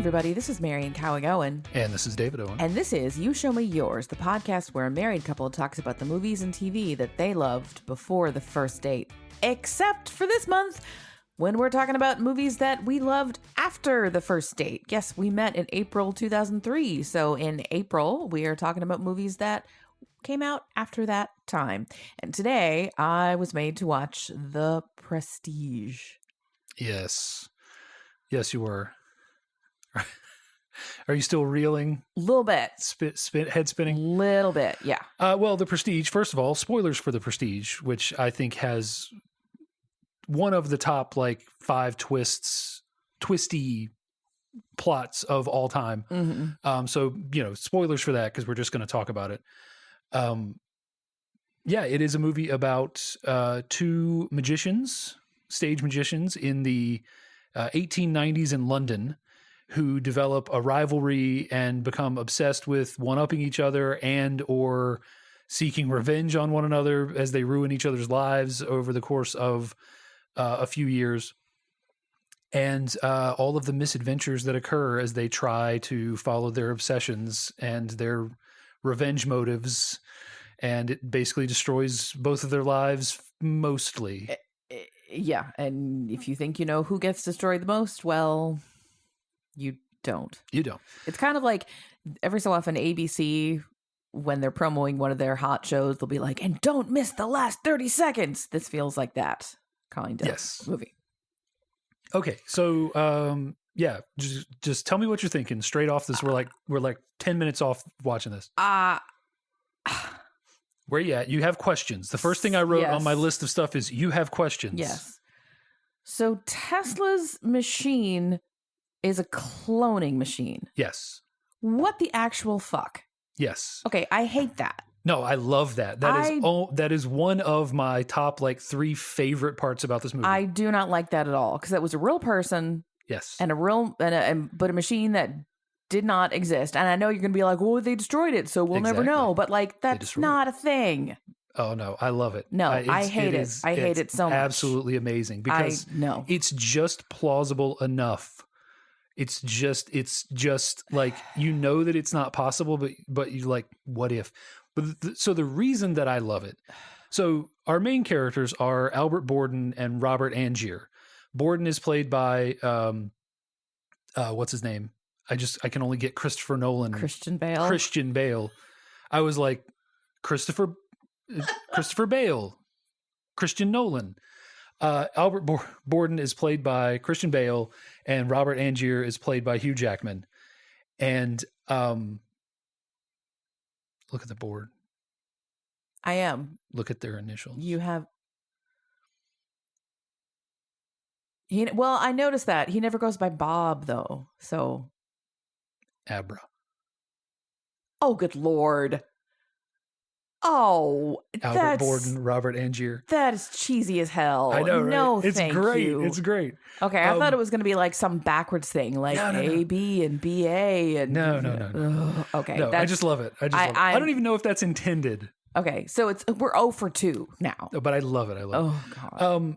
everybody. This is Marian Cowing Owen. And this is David Owen. And this is You Show Me Yours, the podcast where a married couple talks about the movies and TV that they loved before the first date. Except for this month, when we're talking about movies that we loved after the first date. Yes, we met in April 2003. So in April, we are talking about movies that came out after that time. And today, I was made to watch The Prestige. Yes. Yes, you were. Are you still reeling? A little bit. Head spinning? Little bit, yeah. Well, The Prestige, first of all, spoilers for The Prestige, which I think has one of the top, 5 twisty plots of all time. Mm-hmm. So, spoilers for that, because we're just going to talk about it. Yeah, it is a movie about 2 magicians, stage magicians in the 1890s in London, who develop a rivalry and become obsessed with one-upping each other and or seeking revenge on one another as they ruin each other's lives over the course of a few years. And all of the misadventures that occur as they try to follow their obsessions and their revenge motives. And it basically destroys both of their lives mostly. Yeah, and if you think you know who gets destroyed the most, well, you don't. You don't. It's kind of like every so often ABC, when they're promoting one of their hot shows, they'll be like, and don't miss the last 30 seconds. This feels like that kind of movie. Okay, so yeah, just tell me what you're thinking straight off this. We're like 10 minutes off watching this. Where you at? You have questions. The first thing I wrote on my list of stuff is you have questions. Yes. So Tesla's machine is a cloning machine. Yes. What the actual fuck? Yes. Okay, I hate that. No, I love that. That is one of my top 3 favorite parts about this movie. I do not like that at all, because that was a real person. Yes. And but a machine that did not exist. And I know you're going to be like, well, they destroyed it, so we'll never know. But that's not a thing. Oh, no. I love it. No, I hate it. I hate it so much. Absolutely amazing, because it's just plausible enough. It's just that it's not possible, but you're like, what if? But so the reason that I love it. So our main characters are Albert Borden and Robert Angier. Borden is played by, what's his name? I can only get Christopher Nolan. Christian Bale. I was like, Christopher Bale, Christian Nolan. Albert Borden is played by Christian Bale, and Robert Angier is played by Hugh Jackman. And look at the board. I am. Look at their initials. You have. Well, I noticed that he never goes by Bob though. So. Abra. Oh, good Lord. Oh, Albert Borden, Robert Angier. That is cheesy as hell. I know, right? No, it's thank great. you. It's great. Okay, I thought it was going to be like some backwards thing, like A, B, and B, A, and no. Okay, no, I just love it. I don't even know if that's intended. Okay, so we're 0 for 2 now. But I love it. Oh God.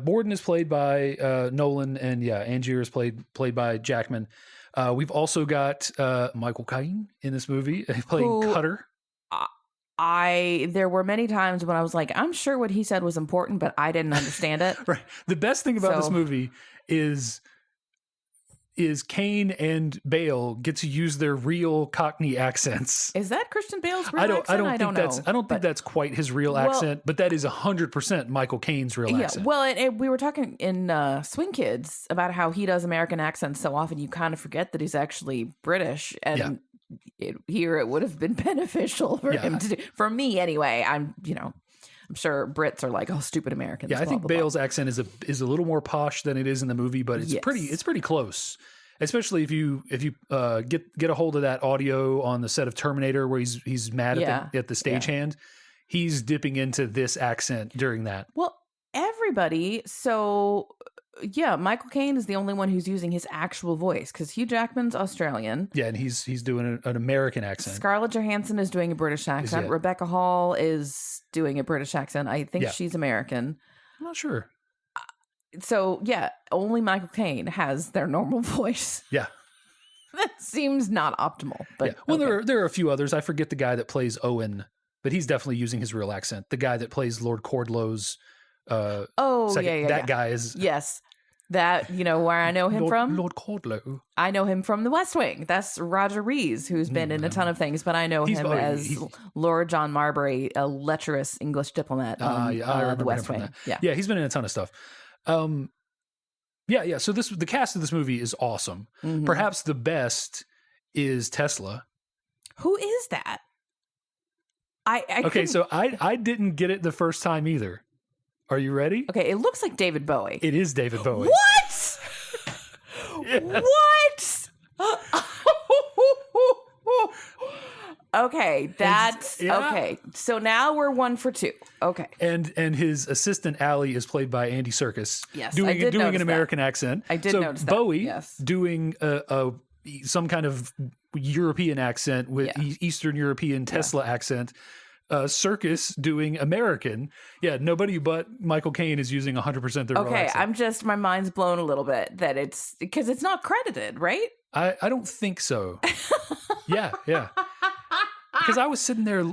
Borden is played by Nolan, and Angier is played by Jackman. We've also got Michael Caine in this movie playing Cutter. There were many times when I was like, I'm sure what he said was important, but I didn't understand it. Right. The best thing about this movie is Caine and Bale get to use their real Cockney accents. Is that Christian Bale's real accent? I don't know. I don't think that's quite his real accent, but that is 100% Michael Caine's real accent. Well, and we were talking in Swing Kids about how he does American accents so often you kind of forget that he's actually British, and here it would have been beneficial for him to do. For me, anyway. I'm sure Brits are like, oh, stupid Americans. Yeah, I think Bale's accent is a little more posh than it is in the movie, but it's pretty close. Especially if you get a hold of that audio on the set of Terminator where he's mad at the stagehand, he's dipping into this accent during that. Well, everybody. So Michael Caine is the only one who's using his actual voice because Hugh Jackman's Australian. Yeah, and he's doing an American accent. Scarlett Johansson is doing a British accent. Rebecca Hall is doing a British accent. I think she's American. I'm not sure. So yeah, only Michael Caine has their normal voice. Yeah. That seems not optimal. But yeah. Well, okay. there are a few others. I forget the guy that plays Owen, but he's definitely using his real accent. The guy that plays Lord Cordlow's that guy is yes. That, where I know him from? Lord Cordlow. I know him from The West Wing. That's Roger Rees, who's been in a ton of things, but I know him as Lord John Marbury, a lecherous English diplomat on The West Wing. Yeah, he's been in a ton of stuff. Yeah. So the cast of this movie is awesome. Mm-hmm. Perhaps the best is Tesla. Who is that? So I didn't get it the first time either. Are you ready? Okay, it looks like David Bowie. It is David Bowie. What? What? Okay, that's okay. So now we're 1 for 2. Okay. And his assistant Allie is played by Andy Serkis. Yes, doing an American accent. I did notice that. Bowie doing some kind of European accent with Eastern European Tesla accent. Serkis doing American. Yeah, nobody but Michael Caine is using 100% their real accent. Okay, my mind's blown a little bit that it's because it's not credited, right? I don't think so. Yeah. Because I was sitting there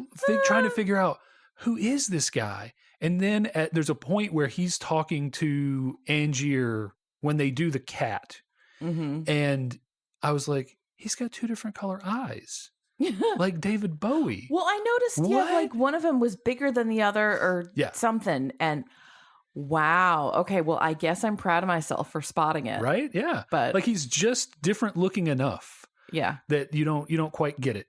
trying to figure out who is this guy, and then there's a point where he's talking to Angier when they do the cat, and I was like, he's got 2 different color eyes. Like David Bowie. Well, I noticed, like one of them was bigger than the other or something. And wow. Okay. Well, I guess I'm proud of myself for spotting it. Right? Yeah. But like he's just different looking enough. Yeah. That you don't quite get it.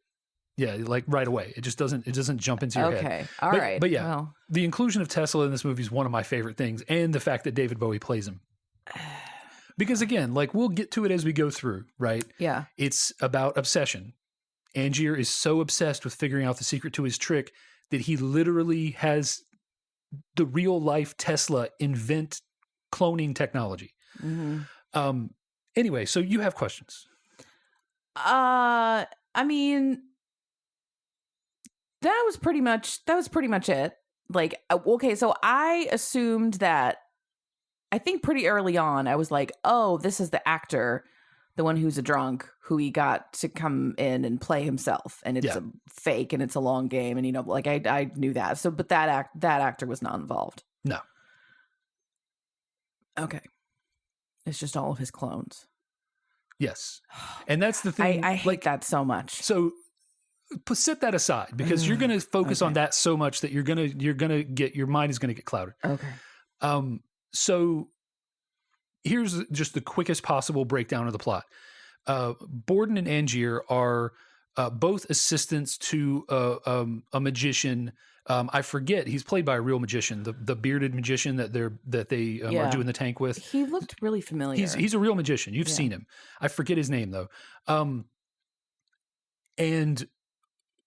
Yeah, like right away. It just doesn't jump into your head. Okay. All right. But yeah, the inclusion of Tesla in this movie is one of my favorite things, and the fact that David Bowie plays him. Because again, like we'll get to it as we go through, right? Yeah. It's about obsession. Angier is so obsessed with figuring out the secret to his trick that he literally has the real life Tesla invent cloning technology. Mm-hmm. Anyway, so you have questions. I mean, that was pretty much it. Like, okay, so I assumed that, I think pretty early on, I was like, oh, this is the actor, the one who's a drunk, who he got to come in and play himself, and it's a fake, and it's a long game, and like I knew that. So, but that actor was not involved. No. Okay, it's just all of his clones. Yes, and that's the thing. I hate that so much. So, set that aside because you're going to focus on that so much that you're gonna get your mind is going to get clouded. Okay. So here's just the quickest possible breakdown of the plot. Borden and Angier are both assistants to a magician. I forget, he's played by a real magician, the bearded magician that they are doing the tank with. He looked really familiar. He's a real magician. You've seen him. I forget his name though. And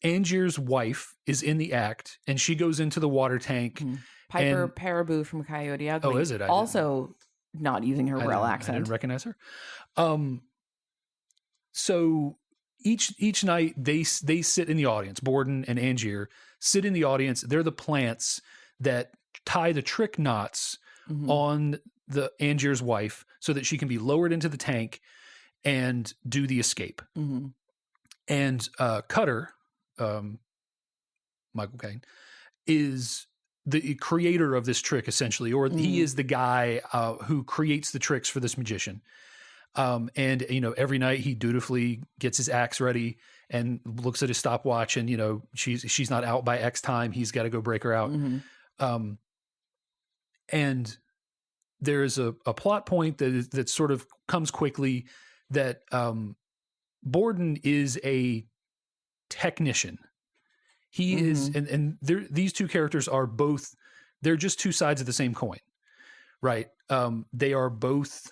Angier's wife is in the act, and she goes into the water tank. Mm-hmm. Piper Paraboo from Coyote Ugly. Oh, is it? Also not using her real accent. I didn't recognize her. So each night they sit in the audience. Borden and Angier sit in the audience. They're the plants that tie the trick knots on the Angier's wife so that she can be lowered into the tank and do the escape. Mm-hmm. And Cutter, Michael Caine, is the creator of this trick, essentially, or he is the guy who creates the tricks for this magician. And every night he dutifully gets his axe ready and looks at his stopwatch, and she's not out by X time. He's got to go break her out. Mm-hmm. And there's a plot point that sort of comes quickly that Borden is a technician. He is, and these two characters are both, they're just two sides of the same coin, right? They are both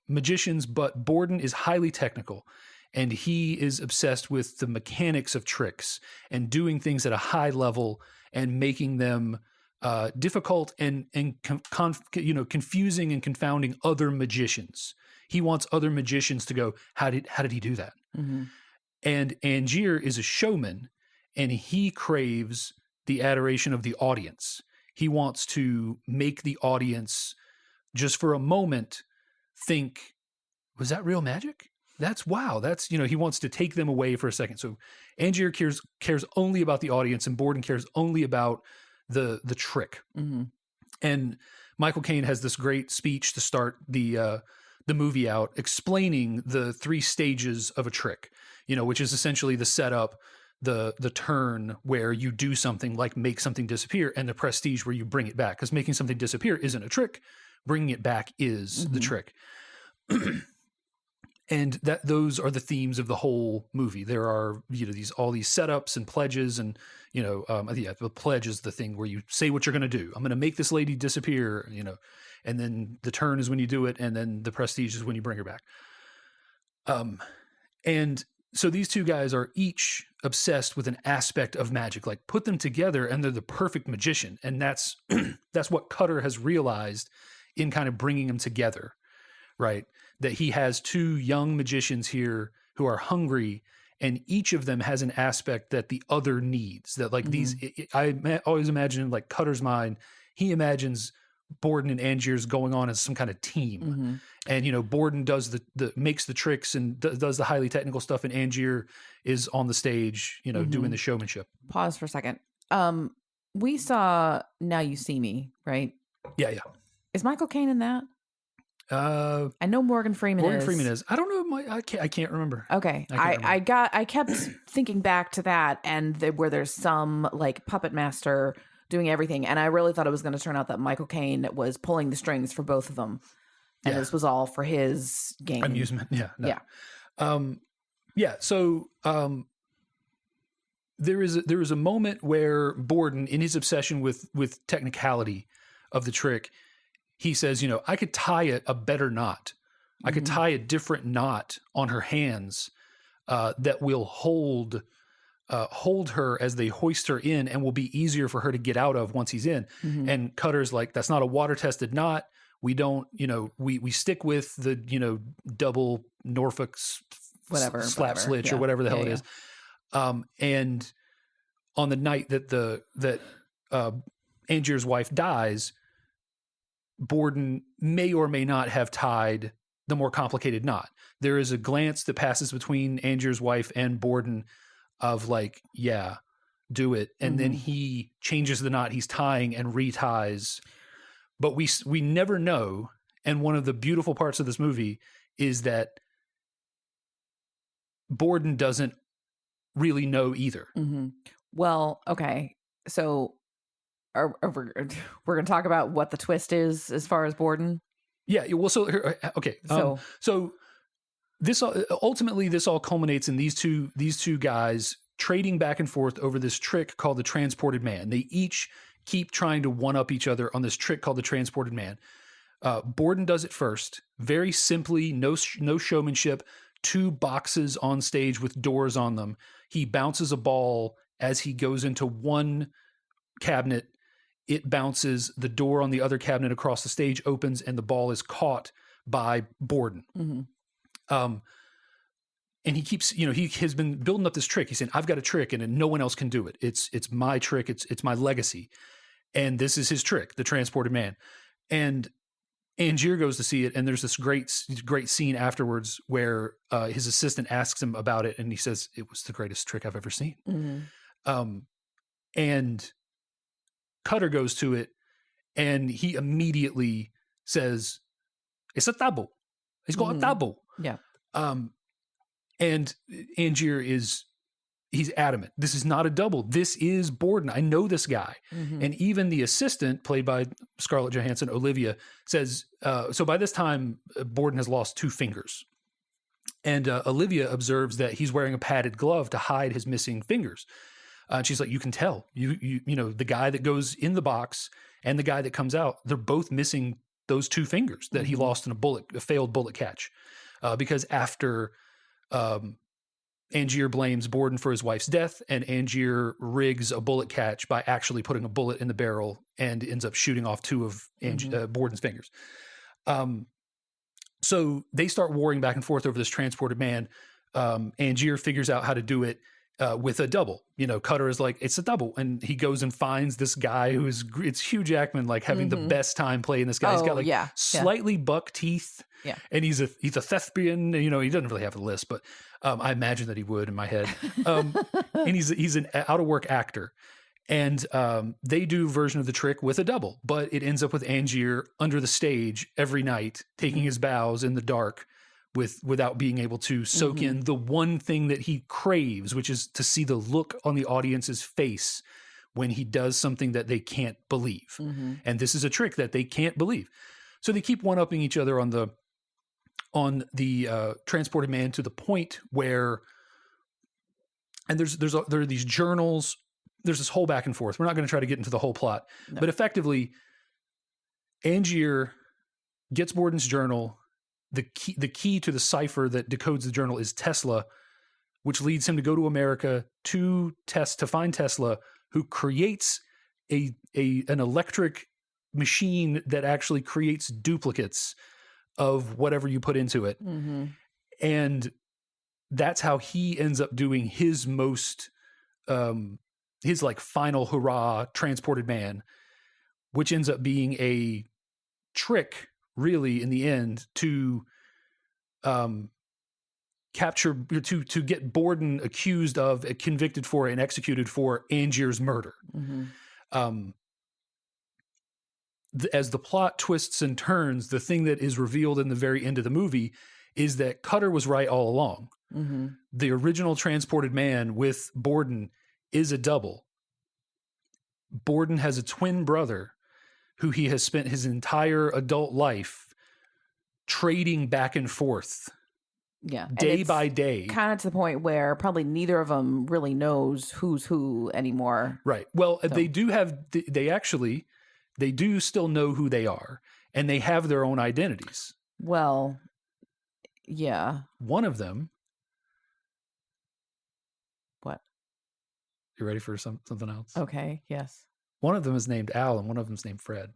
magicians, but Borden is highly technical, and he is obsessed with the mechanics of tricks and doing things at a high level and making them difficult and confusing and confounding other magicians. He wants other magicians to go, how did he do that? Mm-hmm. And Angier is a showman, and he craves the adoration of the audience. He wants to make the audience just for a moment think, was that real magic? That's, he wants to take them away for a second. So Angier cares only about the audience, and Borden cares only about the trick. Mm-hmm. And Michael Caine has this great speech to start the movie out, explaining the 3 stages of a trick, which is essentially the setup, the turn where you do something like make something disappear, and the prestige where you bring it back. Because making something disappear isn't a trick. Bringing it back is the trick. And those are the themes of the whole movie. There are, all these setups and pledges, and the pledge is the thing where you say what you're going to do. I'm going to make this lady disappear, and then the turn is when you do it, and then the prestige is when you bring her back. And so these 2 guys are each obsessed with an aspect of magic. Like, put them together, and they're the perfect magician. And that's what Cutter has realized in kind of bringing them together, right? That he has 2 young magicians here who are hungry, and each of them has an aspect that the other needs. That like I always imagine, like, Cutter's mind, he imagines Borden and Angier's going on as some kind of team. And, Borden does makes the tricks and does the highly technical stuff, and Angier is on the stage, doing the showmanship. Pause for a second. We saw Now You See Me, right? Yeah. Is Michael Caine in that? I know Morgan Freeman is. I don't know. I can't remember. Okay. I kept thinking back to that, and where there's some like puppet master doing everything. And I really thought it was going to turn out that Michael Caine was pulling the strings for both of them. And this was all for his gain. Amusement. Yeah. No. Yeah. So, there is a moment where Borden, in his obsession with technicality of the trick, he says, I could tie a better knot. I could tie a different knot on her hands that will hold her as they hoist her in, and will be easier for her to get out of once he's in. And Cutter's like, that's not a water tested knot. We don't, we stick with the, double Norfolk slap slitch or whatever the hell it is. And on the night that Angier's wife dies, Borden may or may not have tied the more complicated knot. There is a glance that passes between Angier's wife and Borden of like, yeah, do it. And then he changes the knot he's tying and reties. But we never know. And one of the beautiful parts of this movie is that Borden doesn't really know either. Well, okay. So we're going to talk about what the twist is as far as Borden? Yeah. Well, so, okay. So this ultimately all culminates in these two guys trading back and forth over this trick called the Transported Man. They each keep trying to one-up each other on this trick called the Transported Man. Borden does it first, very simply, no showmanship, 2 boxes on stage with doors on them. He bounces a ball as he goes into one cabinet. It bounces, the door on the other cabinet across the stage opens, and the ball is caught by Borden. And he keeps, he has been building up this trick. He's saying, I've got a trick and no one else can do it. It's my trick. It's my legacy. And this is his trick, the Transported Man. And Angier goes to see it. And there's this great scene afterwards where his assistant asks him about it. And he says, it was the greatest trick I've ever seen. And Cutter goes to it and he immediately says, it's a taboo. He's got a taboo. Yeah. And Angier he's adamant. This is not a double. This is Borden. I know this guy. And even the assistant, played by Scarlett Johansson, Olivia, says, so by this time, Borden has lost 2 fingers. And Olivia observes that he's wearing a padded glove to hide his missing fingers. And she's like, you can tell. You know, the guy that goes in the box and the guy that comes out, they're both missing those 2 fingers that he lost in a failed bullet catch. Because after Angier blames Borden for his wife's death, and Angier rigs a bullet catch by actually putting a bullet in the barrel and ends up shooting off 2 of Borden's fingers. So they start warring back and forth over this Transported Man. Angier figures out how to do it. with a double. You know, Cutter is like, it's a double. And he goes and finds this guy it's Hugh Jackman, like having the best time playing this guy. He's got like slightly buck teeth. Yeah. And he's a thespian. You know, he doesn't really have a list, but I imagine that he would in my head. And he's an out of work actor. And they do a version of the trick with a double, but it ends up with Angier under the stage every night, taking his bows in the dark without being able to soak in the one thing that he craves, which is to see the look on the audience's face when he does something that they can't believe. And this is a trick that they can't believe. So they keep one-upping each other on the transported man to the point where, and there are these journals. There's this whole back and forth. We're not going to try to get into the whole plot, but effectively, Angier gets Borden's journal. The key to the cipher that decodes the journal is Tesla, which leads him to go to America to find Tesla, who creates an electric machine that actually creates duplicates of whatever you put into it. And that's how he ends up doing his most his like final hurrah transported man, which ends up being a trick really in the end to capture, to get Borden accused of, convicted for, and executed for Angier's murder. As the plot twists and turns, the thing that is revealed in the very end of the movie is that Cutter was right all along. The original transported man with Borden is a double. Borden has a twin brother who he has spent his entire adult life trading back and forth. Yeah. Day by day. Kind of to the point where probably neither of them really knows who's who anymore. Right. Well, so. They do still know who they are, and they have their own identities. Well, yeah. One of them. What? You ready for something else? Okay. Yes. One of them is named Al, and one of them is named Fred.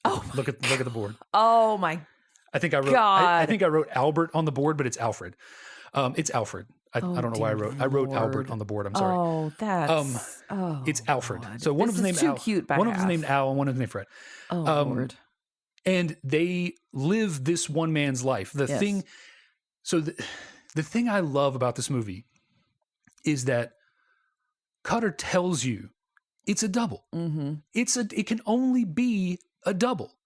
Oh, look at the board. Oh my! I think I wrote Albert on the board, but it's Alfred. It's Alfred. I don't know why I wrote Albert on the board. I'm sorry. Oh, that's it's Alfred. God. So one of them is named Al. Cute one of them is named Al, and one of them is named Fred. Oh Lord. And they live this one man's life. The thing I love about this movie is that Cutter tells you it's a double. It can only be a double.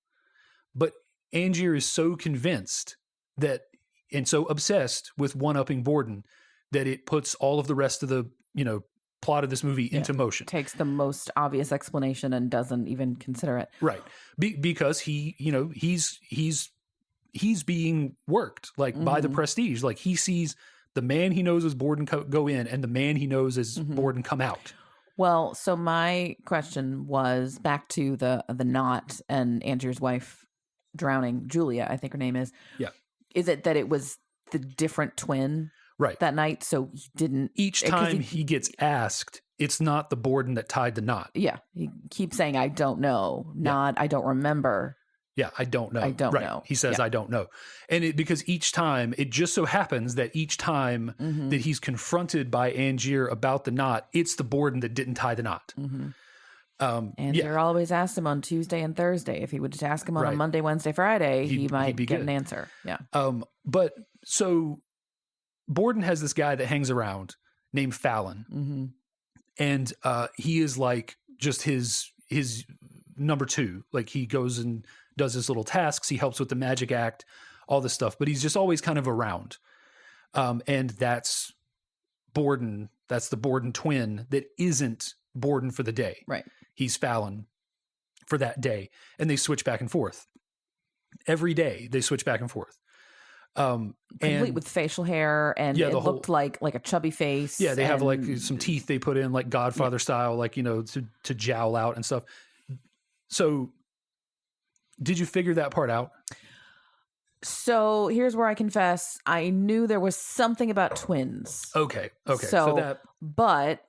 But Angier is so convinced that, and so obsessed with one-upping Borden, that it puts all of the rest of the, plot of this movie into motion. Takes the most obvious explanation and doesn't even consider it. Right. Because he's being worked by the prestige. Like he sees the man he knows as Borden go in and the man he knows as Borden come out. Well, so my question was back to the knot and Angier's wife drowning, Julia, I think her name is. Yeah. Is it that it was the different twin that night? So he didn't. Each time he gets asked, it's not the Borden that tied the knot. Yeah. He keeps saying, I don't know. Not, I don't remember. Yeah, I don't know. I don't know. He says, I don't know. And because each time, it just so happens that each time that he's confronted by Angier about the knot, it's the Borden that didn't tie the knot. Angier always asked him on Tuesday and Thursday. If he would just ask him on a Monday, Wednesday, Friday, he might get an answer. Yeah. But so Borden has this guy that hangs around named Fallon. And he is like just his number two. Like he goes and does his little tasks. He helps with the magic act, all this stuff, but he's just always kind of around. And that's Borden. That's the Borden twin that isn't Borden for the day. Right. He's Fallon for that day. And they switch back and forth. Every day they switch back and forth. Complete with facial hair, and it looked like a chubby face. Yeah, they have like some teeth they put in, like Godfather style, like, to jowl out and stuff. So did you figure that part out? So here's where I confess, I knew there was something about twins. Okay. So but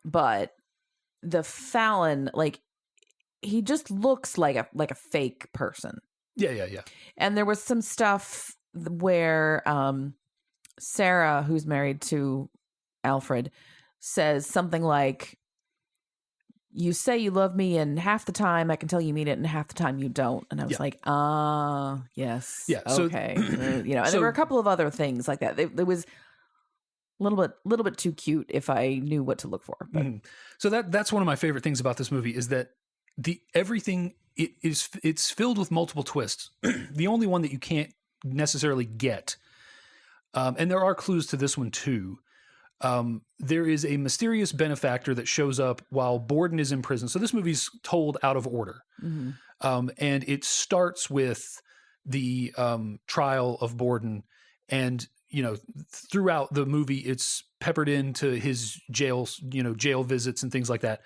the Fallon, like, he just looks like a fake person. Yeah. And there was some stuff where Sarah, who's married to Alfred, says something like, "You say you love me, and half the time I can tell you mean it, and half the time you don't." And I was like, yes. Yeah. Okay. And so- there were a couple of other things like that. It was a little bit too cute if I knew what to look for. But So that's one of my favorite things about this movie is that everything it's filled with multiple twists. The only one that you can't necessarily get, and there are clues to this one too. There is a mysterious benefactor that shows up while Borden is in prison. So this movie's told out of order. And it starts with the trial of Borden, and throughout the movie it's peppered into his jail visits and things like that.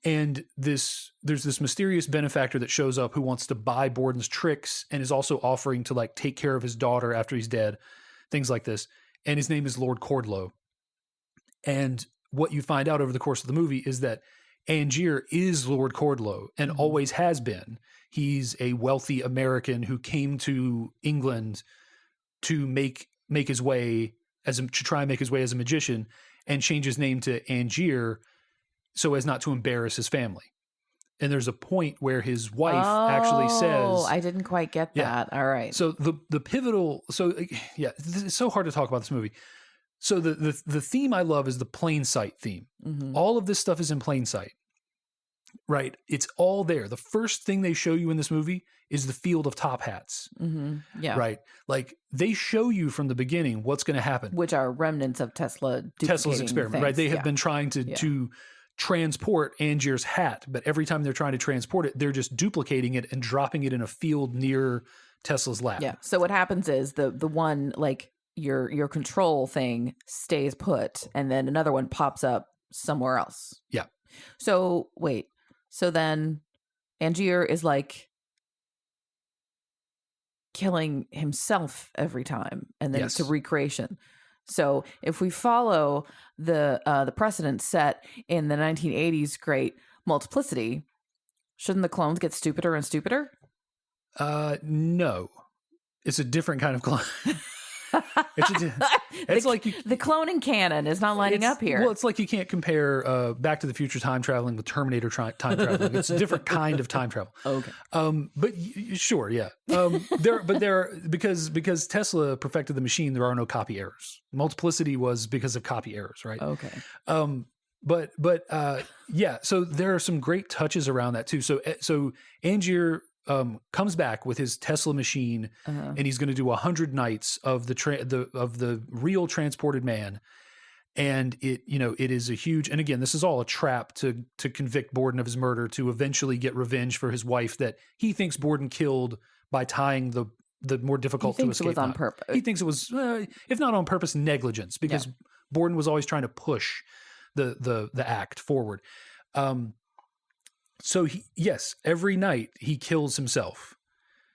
And there's this mysterious benefactor that shows up who wants to buy Borden's tricks and is also offering to like take care of his daughter after he's dead, things like this. And his name is Lord Cordlow. And what you find out over the course of the movie is that Angier is Lord Cordlow and always has been. He's a wealthy American who came to England to make his way to try and make his way as a magician, and change his name to Angier so as not to embarrass his family. And there's a point where his wife actually says, I didn't quite get that. All right. So the pivotal, it's so hard to talk about this movie. So the theme I love is the plain sight theme. All of this stuff is in plain sight, right? It's all there. The first thing they show you in this movie is the field of top hats. Yeah. Right. Like they show you from the beginning what's going to happen. Which are remnants of Tesla's experiment, things. right? They have been trying to transport Angier's hat, but every time they're trying to transport it, they're just duplicating it and dropping it in a field near Tesla's lab. Yeah. So what happens is the one, like your control thing stays put, and then another one pops up somewhere else. Yeah. So wait. So then Angier is like killing himself every time, and then it's a recreation. So if we follow the precedent set in the 1980s great Multiplicity, shouldn't the clones get stupider and stupider? No, it's a different kind of clone. The cloning canon is not lining up here. Well, it's like you can't compare Back to the Future time traveling with Terminator time traveling. It's a different kind of time travel. Okay. But sure, yeah. Because Tesla perfected the machine, there are no copy errors. Multiplicity was because of copy errors, right? Okay. Yeah. So there are some great touches around that too. So Angier comes back with his Tesla machine, and he's going to do 100 nights of the real transported man. And it is a huge, and again, this is all a trap to convict Borden of his murder, to eventually get revenge for his wife that he thinks Borden killed by tying the more difficult to escape. He thinks it was on purpose. He thinks it was, if not on purpose, negligence, because Borden was always trying to push the act forward. So every night he kills himself.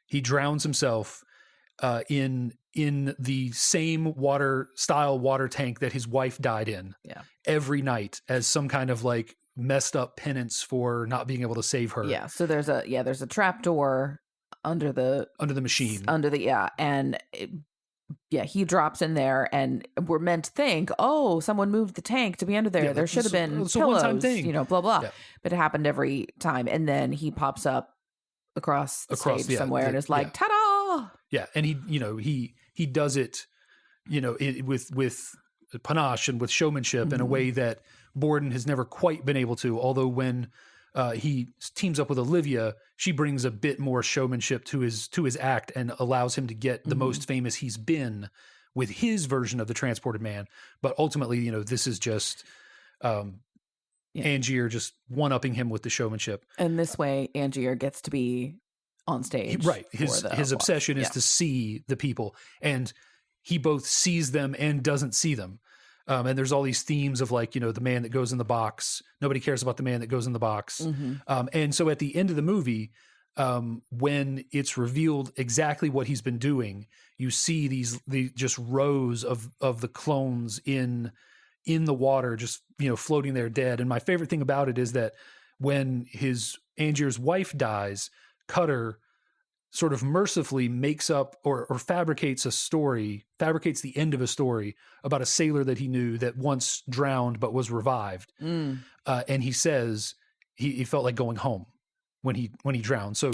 He drowns himself in the same water tank that his wife died in. Yeah. Every night as some kind of like messed up penance for not being able to save her. Yeah. So there's a trap door under the machine. He drops in there, and we're meant to think, oh, someone moved the tank to be under there. There should have been pillows, one-time thing. Blah, blah. Yeah. But it happened every time. And then he pops up across the stage somewhere and is like, ta-da! Yeah. And he does it, with panache and with showmanship in a way that Borden has never quite been able to, although when he teams up with Olivia, she brings a bit more showmanship to his act and allows him to get the most famous he's been with his version of the transported man. But ultimately, this is just Angier just one-upping him with the showmanship. And this way, Angier gets to be on stage. Right. His obsession is to see the people, and he both sees them and doesn't see them. And there's all these themes of like, the man that goes in the box. Nobody cares about the man that goes in the box. And so at the end of the movie, when it's revealed exactly what he's been doing, you see these just rows of the clones in the water, just, floating there dead. And my favorite thing about it is that when Angier's wife dies, Cutter sort of mercifully makes up or fabricates the end of a story about a sailor that he knew that once drowned but was revived. And he says he felt like going home when he drowned. So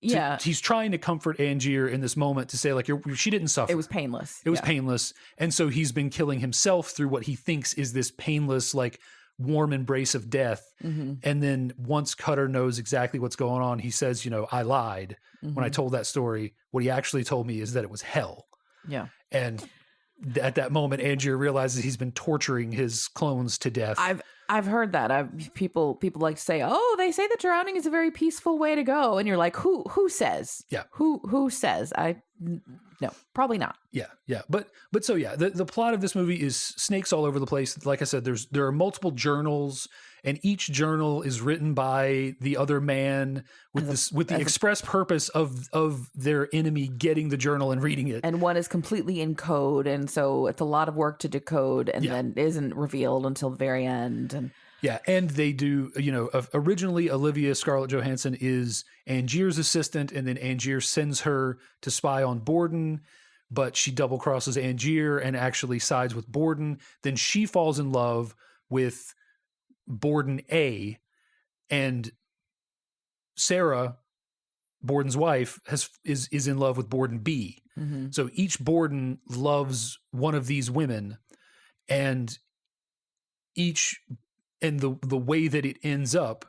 he's trying to comfort Angier in this moment to say, like, she didn't suffer. It was painless. It was painless. And so he's been killing himself through what he thinks is this painless, like, warm embrace of death. And then once Cutter knows exactly what's going on, he says, I lied when I told that story. What he actually told me is that it was hell. Yeah. And at that moment, Angier realizes he's been torturing his clones to death. I've heard that. People like to say, "Oh, they say that drowning is a very peaceful way to go," and you're like, "Who says? Yeah, who says? No, probably not." Yeah. But so yeah, the plot of this movie is snakes all over the place. Like I said, there are multiple journals, and each journal is written by the other man with the express purpose of their enemy getting the journal and reading it. And one is completely in code, and so it's a lot of work to decode, and then isn't revealed until the very end. And they do, originally Olivia Scarlett Johansson is Angier's assistant, and then Angier sends her to spy on Borden, but she double crosses Angier and actually sides with Borden. Then she falls in love with Borden A, and Sarah, Borden's wife, is in love with Borden B. So each Borden loves one of these women, and the way that it ends up,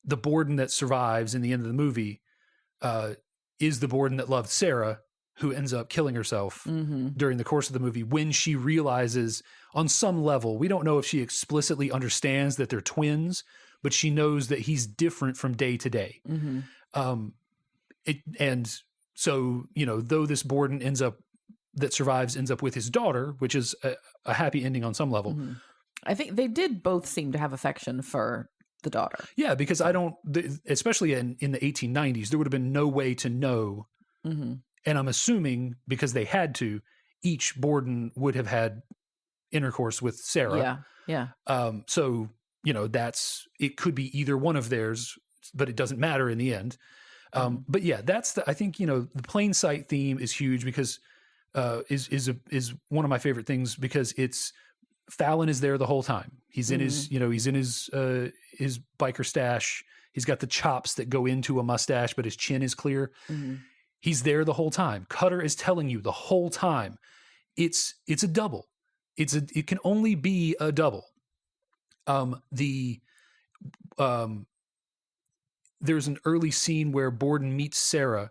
the Borden that survives in the end of the movie is the Borden that loved Sarah, who ends up killing herself during the course of the movie when she realizes on some level, we don't know if she explicitly understands that they're twins, but she knows that he's different from day to day. And so, though this Borden ends up with his daughter, which is a happy ending on some level. I think they did both seem to have affection for the daughter. Yeah, because especially in the 1890s, there would have been no way to know. And I'm assuming because they had to, each Borden would have had intercourse with Sarah. Yeah. So, it could be either one of theirs, but it doesn't matter in the end. But yeah, I think, the plain sight theme is huge because is one of my favorite things because Fallon is there the whole time. He's in his biker stash. He's got the chops that go into a mustache, but his chin is clear. He's there the whole time. Cutter is telling you the whole time. It's a double. It can only be a double. There's an early scene where Borden meets Sarah,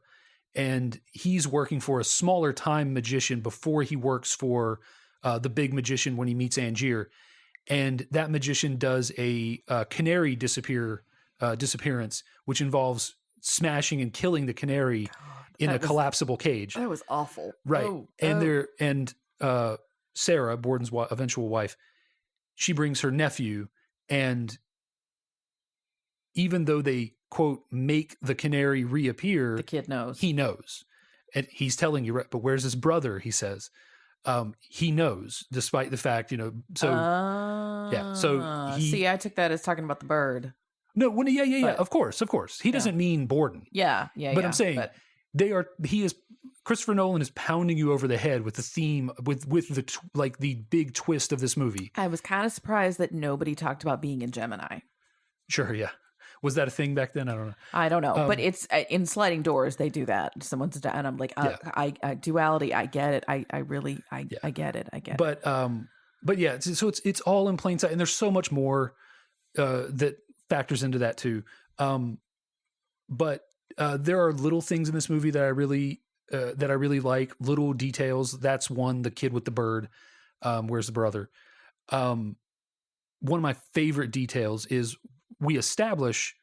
and he's working for a smaller time magician before he works for the big magician when he meets Angier. And that magician does a canary disappearance, which involves smashing and killing the canary in a collapsible cage. That was awful. Right. And Sarah, Borden's eventual wife, she brings her nephew, and even though they, quote, make the canary reappear, the kid knows. He knows. And he's telling you, right, but where's his brother, he says. He knows, despite the fact, so yeah. So I took that as talking about the bird. No, yeah. Of course. He doesn't mean Borden. Yeah. But I'm saying Christopher Nolan is pounding you over the head with the theme, with the big twist of this movie. I was kind of surprised that nobody talked about being in Gemini. Sure, yeah. Was that a thing back then? I don't know. But it's in Sliding Doors, they do that. And I'm like, duality. I get it. I get it. But yeah, so it's all in plain sight, and there's so much more that factors into that too. But there are little things in this movie that I really like, little details. That's one, the kid with the bird. Where's the brother? One of my favorite details is we establish,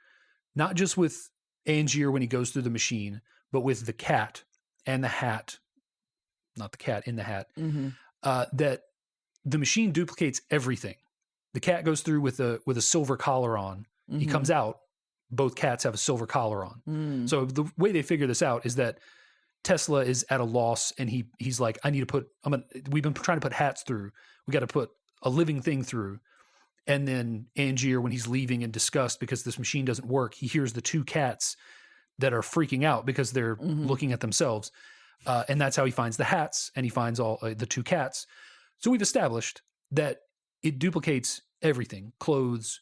not just with Angier when he goes through the machine, but with the cat and the hat, not the cat in the hat, that the machine duplicates everything. The cat goes through with a silver collar on. He comes out, both cats have a silver collar on. So the way they figure this out is that Tesla is at a loss, and he's like, we've been trying to put hats through. We got to put a living thing through. And then Angier, when he's leaving in disgust because this machine doesn't work, he hears the two cats that are freaking out because they're looking at themselves. And that's how he finds the hats, and he finds all the 2 cats. So we've established that it duplicates everything, clothes,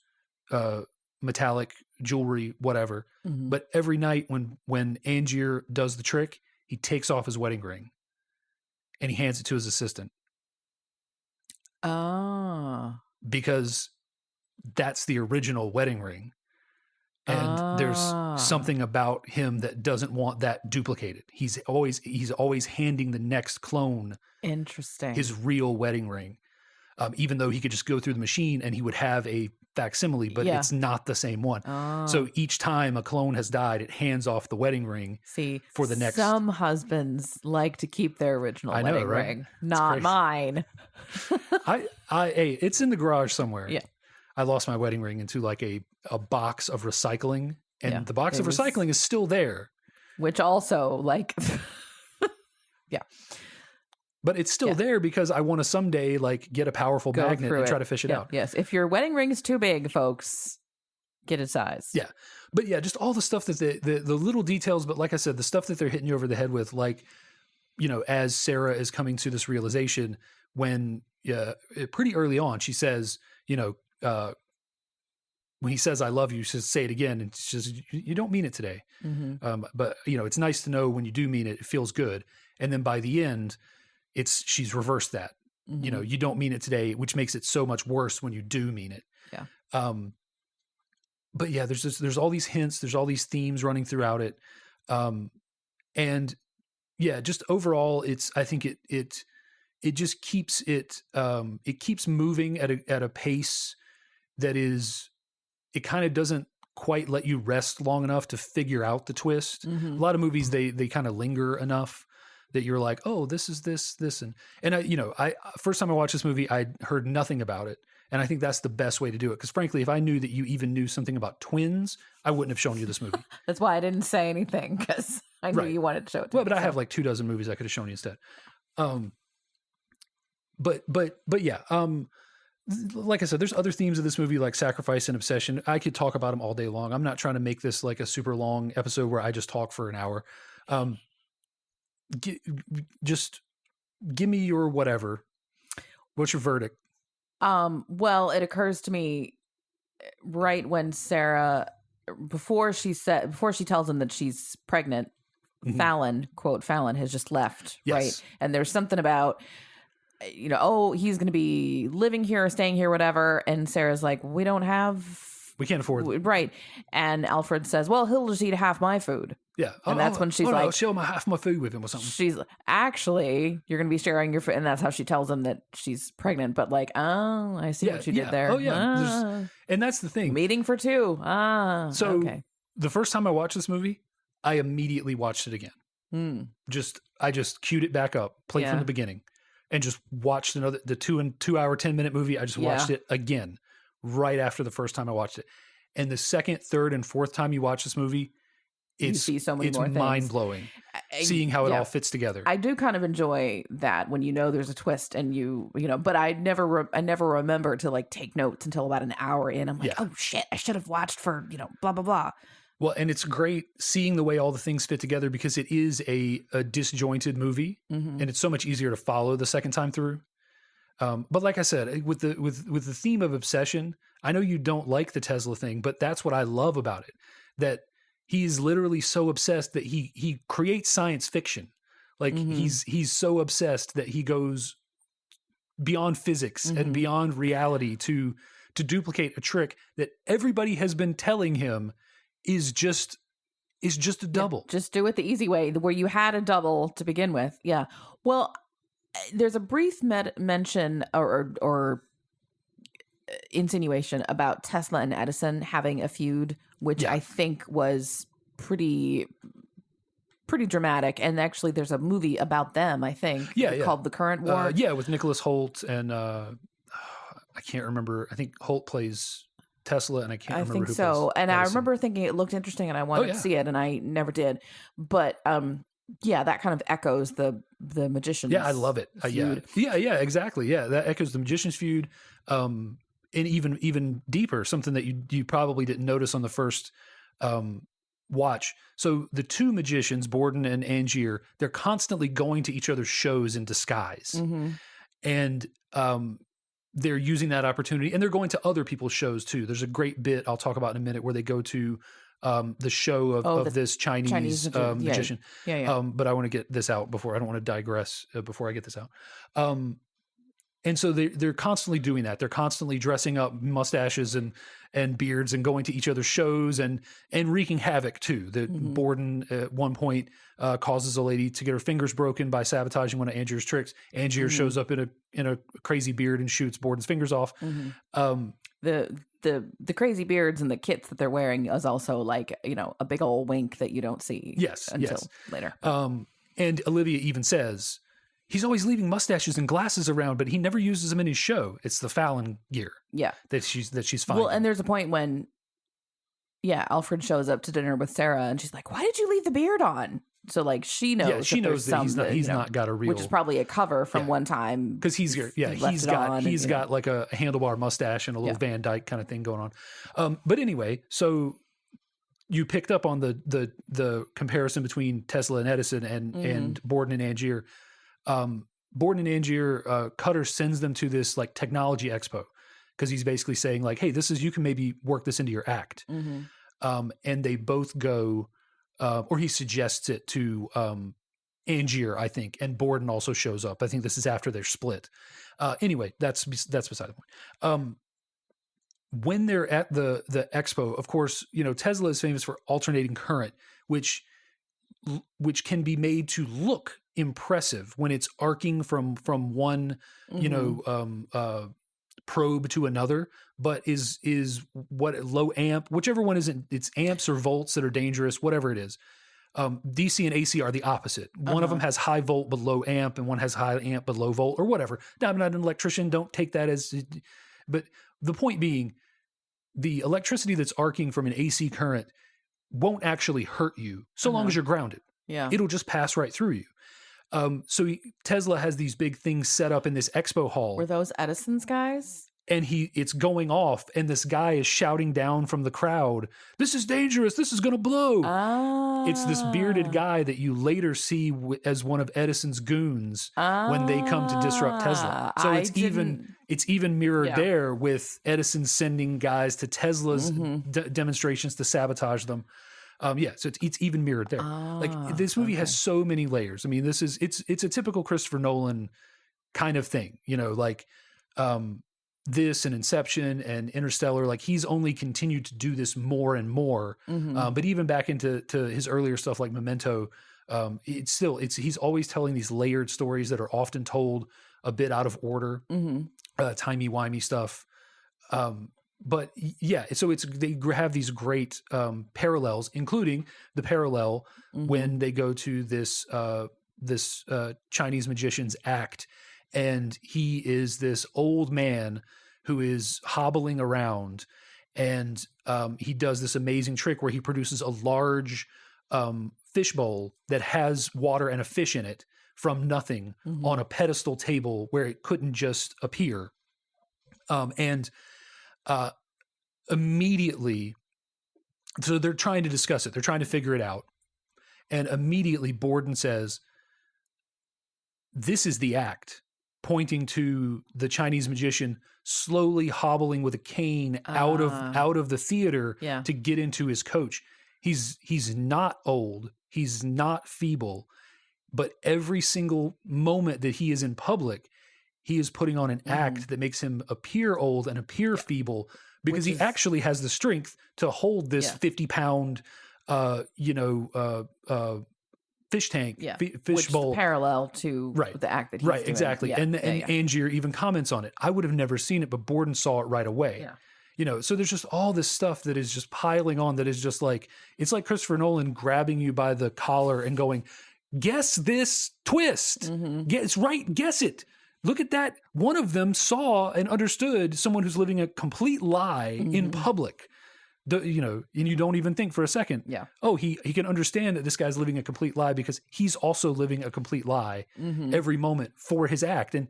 metallic jewelry, whatever. But every night when Angier does the trick, he takes off his wedding ring and he hands it to his assistant. Because that's the original wedding ring. And there's something about him that doesn't want that duplicated. He's always handing the next clone Interesting. his real wedding ring. Even though he could just go through the machine and he would have a facsimile, but it's not the same one. So each time a clone has died, it hands off the wedding ring for the next. Some husbands like to keep their original wedding ring. Not mine. Hey, it's in the garage somewhere. Yeah. I lost my wedding ring into like a box of recycling, and the box of recycling is still there. Which also like, yeah. But it's still there because I want to someday like get a powerful magnet and try to fish it out. Yes. If your wedding ring is too big, folks, get a size. Yeah. But yeah, just all the stuff that the little details, but like I said, the stuff that they're hitting you over the head with, like, you know, as Sarah is coming to this realization when pretty early on, she says, you know, when he says, I love you, she says, say it again. And she says, you don't mean it today. But you know, it's nice to know when you do mean it, it feels good. And then by the end, she's reversed that, you know, you don't mean it today, which makes it so much worse when you do mean it. Yeah. But yeah, there's all these hints, there's all these themes running throughout it. And yeah, just overall, I think it just keeps it keeps moving at a pace that it kind of doesn't quite let you rest long enough to figure out the twist. A lot of movies, they kind of linger enough that you're like, oh, this is this. And I first time I watched this movie, I heard nothing about it. And I think that's the best way to do it. Because frankly, if I knew that you even knew something about twins, I wouldn't have shown you this movie. That's why I didn't say anything, because I knew you wanted to show it to me. But I have like 24 movies I could have shown you instead. But yeah, like I said, there's other themes of this movie like sacrifice and obsession. I could talk about them all day long. I'm not trying to make this like a super long episode where I just talk for an hour. Just give me your whatever. What's your verdict? Well, it occurs to me right when Sarah, before she tells him that she's pregnant, Fallon, quote, Fallon has just left, right? And there's something about, you know, oh, he's going to be living here, staying here, whatever. And Sarah's like, we can't afford it. Right. And Alfred says, well, he'll just eat half my food. Yeah. And that's when she's like, I'll share half my food with him or something. She's actually, you're going to be sharing your food. And that's how she tells him that she's pregnant. But like, oh, I see what you did there. Oh, yeah. And that's the thing. Meeting for two. So okay. The first time I watched this movie, I immediately watched it again. I just queued it back up, played from the beginning, and just watched the 2 hour, 10-minute movie. I just watched it again right after the first time I watched it. And the second, third, and fourth time you watch this movie, you see so many more things. It's mind-blowing seeing how it all fits together. I do kind of enjoy that when you know there's a twist and you know, but I never remember to like take notes until about an hour in. I'm like, oh shit, I should have watched for, you know, blah, blah, blah. Well, and it's great seeing the way all the things fit together because it is a disjointed movie and it's so much easier to follow the second time through. But like I said, with the theme of obsession, I know you don't like the Tesla thing, but that's what I love about it. That he's literally so obsessed that he creates science fiction. Like he's so obsessed that he goes beyond physics and beyond reality to duplicate a trick that everybody has been telling him is just a double. Yeah, just do it the easy way, where you had a double to begin with. Yeah. Well, there's a brief mention or insinuation about Tesla and Edison having a feud, which I think was pretty dramatic. And actually, there's a movie about them, I think, called The Current War. With Nicholas Hoult and I can't remember. I think Hoult plays Tesla, and I can't remember who plays so. And Edison. I remember thinking it looked interesting, and I wanted to see it, and I never did. But that kind of echoes the Magician's. Yeah, I love it. Feud. Yeah, exactly. Yeah, that echoes the Magician's feud. And even deeper, something that you probably didn't notice on the first watch. So the two magicians, Borden and Angier, they're constantly going to each other's shows in disguise. And they're using that opportunity, and they're going to other people's shows too. There's a great bit I'll talk about in a minute where they go to the show of this Chinese magician. But I want to get this out before, I don't want to digress before I get this out. And so they're constantly doing that. They're constantly dressing up mustaches and beards and going to each other's shows and wreaking havoc too. That Borden at one point causes a lady to get her fingers broken by sabotaging one of Angier's tricks. Angier shows up in a crazy beard and shoots Borden's fingers off. The crazy beards and the kits that they're wearing is also like, you know, a big old wink that you don't see until later. And Olivia even says, he's always leaving mustaches and glasses around, but he never uses them in his show. It's the Fallon gear. Yeah. That she's finding. Well, and there's a point when, Alfred shows up to dinner with Sarah and she's like, why did you leave the beard on? So like she knows. Yeah, she knows that he's not got a real, which is probably a cover from one time because he's got like a handlebar mustache and a little Van Dyke kind of thing going on. But anyway, so you picked up on the comparison between Tesla and Edison and Borden and Angier. Borden and Angier, Cutter sends them to this like technology expo because he's basically saying like, hey, you can maybe work this into your act. And they both go. Or he suggests it to Angier, I think, and Borden also shows up. I think this is after they're split. Anyway, that's beside the point. When they're at the expo, of course, you know, Tesla is famous for alternating current, which can be made to look impressive when it's arcing from one, you know, probe to another, but is what low amp, whichever one isn't, it's amps or volts that are dangerous, whatever it is. DC and AC are the opposite. One of them has high volt but low amp, and one has high amp but low volt, or whatever. Now, I'm not an electrician. Don't take that as, but the point being, the electricity that's arcing from an AC current won't actually hurt you so long as you're grounded. Yeah, it'll just pass right through you. So Tesla has these big things set up in this expo hall. Were those Edison's guys? And it's going off, and this guy is shouting down from the crowd, "This is dangerous! This is going to blow!" It's this bearded guy that you later see as one of Edison's goons when they come to disrupt Tesla. So it's even mirrored there with Edison sending guys to Tesla's demonstrations to sabotage them. So it's even mirrored there. Like this movie has so many layers. I mean, it's a typical Christopher Nolan kind of thing, you know, like this and Inception and Interstellar. Like he's only continued to do this more and more. But even back into his earlier stuff like Memento, he's always telling these layered stories that are often told a bit out of order, timey-wimey stuff. But yeah, so they have these great parallels, including the parallel when they go to this Chinese magician's act, and he is this old man who is hobbling around, and he does this amazing trick where he produces a large fishbowl that has water and a fish in it from nothing on a pedestal table where it couldn't just appear, immediately, so they're trying to discuss it. They're trying to figure it out. And immediately Borden says, "This is the act," pointing to the Chinese magician slowly hobbling with a cane out of the theater to get into his coach. He's not old. He's not feeble. But every single moment that he is in public, he is putting on an act that makes him appear old and appear feeble, because he actually has the strength to hold this 50-pound, fish tank, fish bowl. Parallel to the act that he's doing. Exactly. Yeah. And Angier even comments on it. I would have never seen it, but Borden saw it right away. Yeah. You know, so there's just all this stuff that is just piling on that is just like, it's like Christopher Nolan grabbing you by the collar and going, guess this twist. Guess it. Look at that. One of them saw and understood someone who's living a complete lie in public. And you don't even think for a second, he can understand that this guy's living a complete lie because he's also living a complete lie every moment for his act. And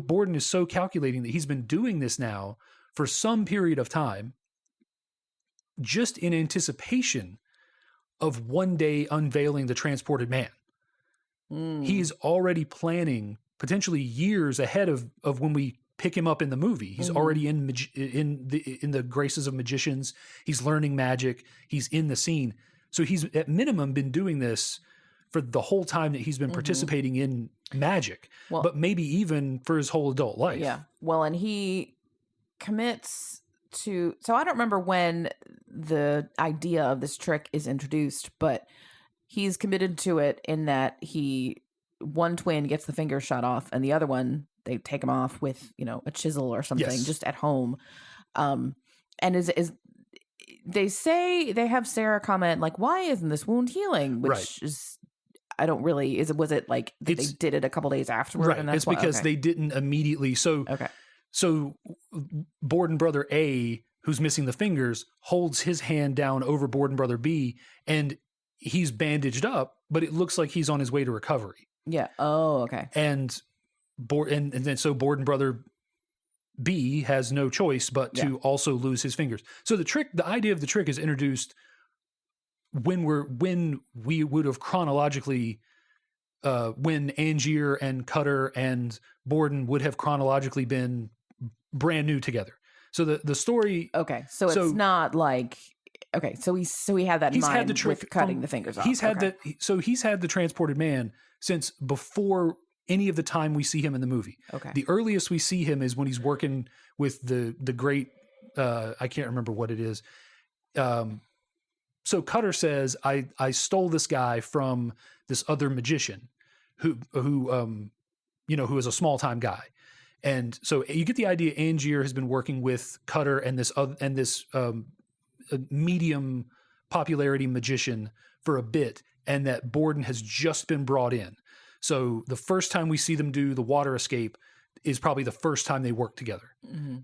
Borden is so calculating that he's been doing this now for some period of time, just in anticipation of one day unveiling the transported man. He's already planning potentially years ahead of when we pick him up in the movie. He's already in the graces of magicians. He's learning magic. He's in the scene. So he's at minimum been doing this for the whole time that he's been participating in magic, but maybe even for his whole adult life. Yeah. Well, and he commits to, so I don't remember when the idea of this trick is introduced, but he's committed to it in that one twin gets the finger shot off and the other one, they take him off with, a chisel or something just at home. And they say, they have Sarah comment like, why isn't this wound healing? Which is, I don't really, was it like they did it a couple days afterward? Right. And that's it's because they didn't immediately. So Borden brother A, who's missing the fingers, holds his hand down over Borden brother B, and he's bandaged up, but it looks like he's on his way to recovery. Yeah. Oh, okay. And then so Borden brother B has no choice but to also lose his fingers. So the idea of the trick is introduced when we would have chronologically, when Angier and Cutter and Borden would have chronologically been brand new together. So the story. Okay. So it's not like, okay. So he had that in mind, had the trick with cutting the fingers off. He's had he's had the transported man since before any of the time we see him in the movie. Okay. The earliest we see him is when he's working with the great, I can't remember what it is. So Cutter says, I stole this guy from this other magician who is a small time guy. And so you get the idea Angier has been working with Cutter and this medium popularity magician for a bit, and that Borden has just been brought in. So the first time we see them do the water escape is probably the first time they work together,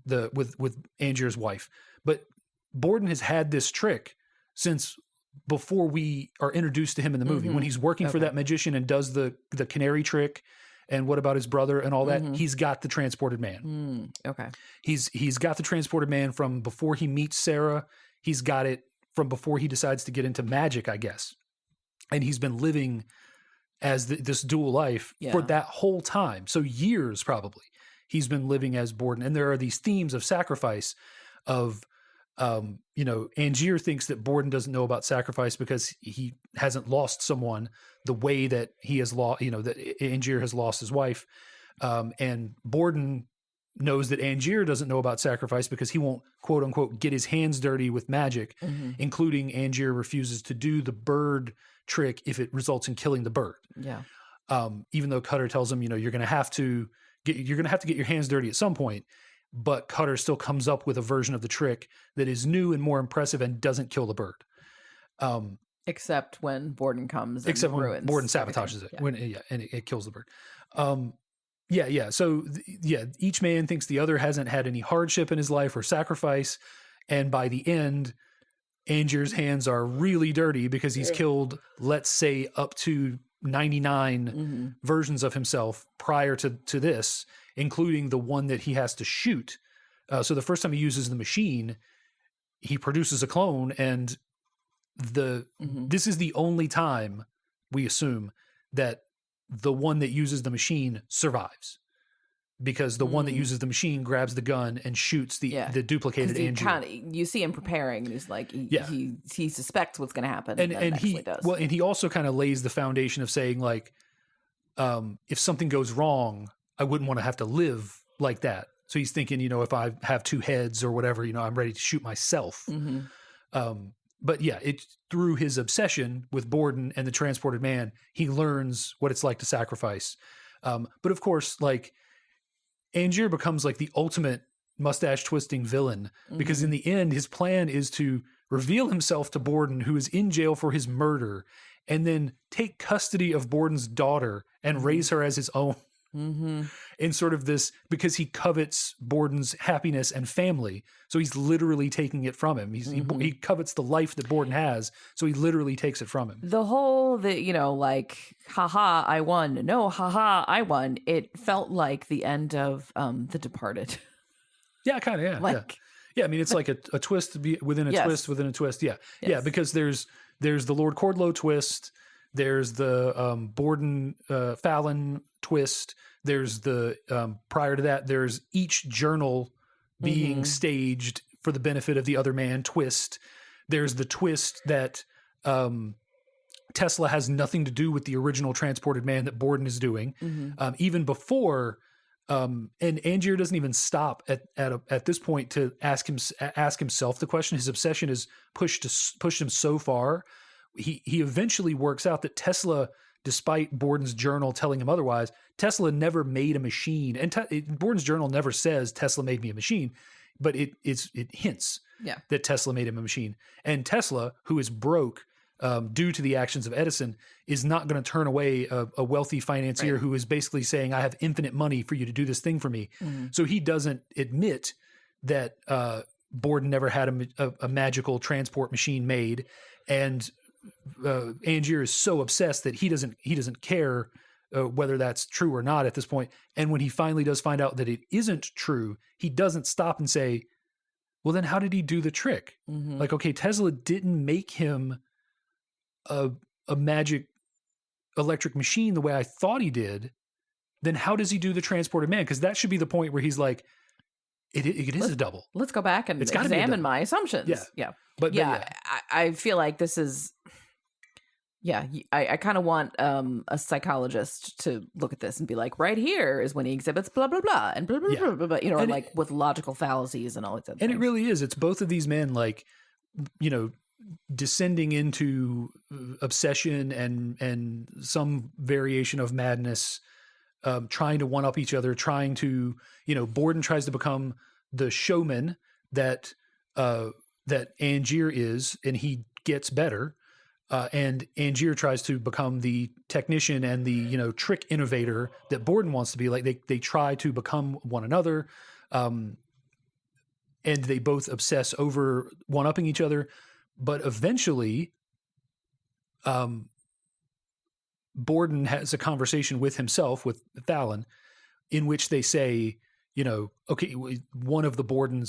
with Angier's wife. But Borden has had this trick since before we are introduced to him in the movie. When he's working for that magician and does the canary trick, and what about his brother and all that, he's got the transported man. Okay. He's got the transported man from before he meets Sarah. He's got it from before he decides to get into magic, I guess. And he's been living as this dual life for that whole time. So years probably he's been living as Borden. And there are these themes of sacrifice of, Angier thinks that Borden doesn't know about sacrifice because he hasn't lost someone the way that he has lost, that Angier has lost his wife. And Borden knows that Angier doesn't know about sacrifice because he won't, quote unquote, get his hands dirty with magic, including Angier refuses to do the bird trick if it results in killing the bird. Yeah. Even though Cutter tells him, you're going to have to get your hands dirty at some point, but Cutter still comes up with a version of the trick that is new and more impressive and doesn't kill the bird. Except when Borden comes and when ruins Borden sabotages it. And it kills the bird. So each man thinks the other hasn't had any hardship in his life or sacrifice. And by the end, Angier's hands are really dirty because he's killed, let's say, up to 99 versions of himself prior to this, including the one that he has to shoot. So the first time he uses the machine, he produces a clone, and this is the only time, we assume, that the one that uses the machine survives, because the one that uses the machine grabs the gun and shoots the duplicated Angier. You see him preparing, and he's like, he suspects what's going to happen, and he does. Well, and he also kind of lays the foundation of saying, like, if something goes wrong, I wouldn't want to have to live like that. So he's thinking, if I have two heads or whatever, I'm ready to shoot myself. But it's through his obsession with Borden and the transported man, he learns what it's like to sacrifice. But of course, like, Angier becomes like the ultimate mustache twisting villain, because in the end, his plan is to reveal himself to Borden, who is in jail for his murder, and then take custody of Borden's daughter and raise her as his own. In sort of this, because he covets Borden's happiness and family. So he's literally taking it from him. He covets the life that Borden has. So he literally takes it from him. The whole, haha, I won. No, haha, I won. It felt like the end of The Departed. Yeah, kind of, yeah. Yeah, I mean, it's like a twist within a Yes. twist within a twist. Yeah, Yes. yeah, because there's the Lord Cordlow twist, there's the Borden Fallon twist, there's the prior to that, there's each journal being staged for the benefit of the other man twist. There's the twist that Tesla has nothing to do with the original transported man that Borden is doing, even before. And Angier doesn't even stop at this point to ask himself the question. His obsession has pushed him so far. He eventually works out that Tesla, despite Borden's journal telling him otherwise, Tesla never made a machine, and Borden's journal never says Tesla made me a machine, but it hints that Tesla made him a machine. And Tesla, who is broke due to the actions of Edison, is not going to turn away a wealthy financier who is basically saying, I have infinite money for you to do this thing for me. So he doesn't admit that Borden never had a magical transport machine made. And Angier is so obsessed that he doesn't care whether that's true or not at this point. And when he finally does find out that it isn't true, he doesn't stop and say, well, then how did he do the trick? Like, okay, Tesla didn't make him a magic electric machine the way I thought he did. Then how does he do the transported man? Because that should be the point where he's like, it is a double. Let's go back and It's gotta be a examine double. my assumptions. Yeah. But I feel like this is, I kind of want a psychologist to look at this and be like, right here is when he exhibits blah, blah, blah, and blah, blah, blah, blah, blah, And like with logical fallacies and all that. And it really is. It's both of these men, like, descending into obsession and some variation of madness, trying to one up each other, trying to, Borden tries to become the showman that Angier is, and he gets better. And Angier tries to become the technician and the, trick innovator that Borden wants to be. Like they try to become one another. And they both obsess over one upping each other. But eventually, Borden has a conversation with himself, with Fallon, in which they say, okay, one of the Borden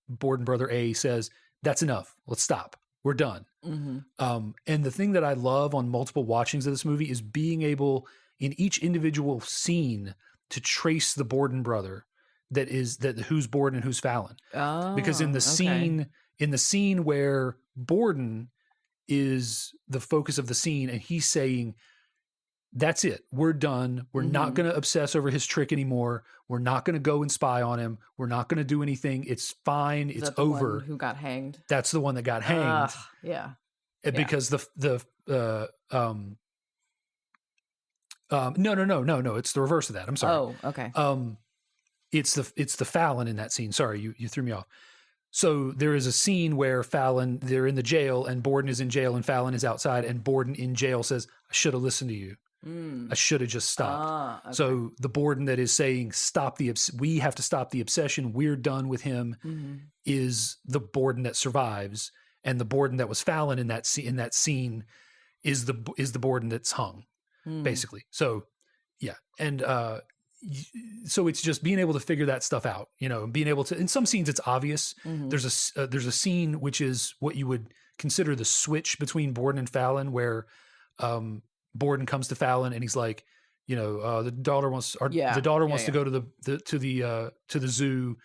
brother A says, that's enough. Let's stop. We're done. And the thing that I love on multiple watchings of this movie is being able, in each individual scene, to trace the Borden brother who's Borden and who's Fallon. Because in the scene where Borden is the focus of the scene and he's saying, that's it. We're done. We're not going to obsess over his trick anymore. We're not going to go and spy on him. We're not going to do anything. It's fine. It's over. Who got hanged? That's the one that got hanged. Because no. It's the reverse of that. I'm sorry. Oh, okay. It's the Fallon in that scene. Sorry, you threw me off. So there is a scene where they're in the jail and Borden is in jail and Fallon is outside, and Borden in jail says, I should have listened to you. I should have just stopped. Okay. So the Borden that is saying, we have to stop the obsession. We're done with him is the Borden that survives. And the Borden that was Fallon in that scene is the Borden that's hung, basically. So, yeah. And, so it's just being able to figure that stuff out, and being able to, in some scenes it's obvious. There's a scene which is what you would consider the switch between Borden and Fallon, where Borden comes to Fallon and he's like, the daughter wants to go to the zoo,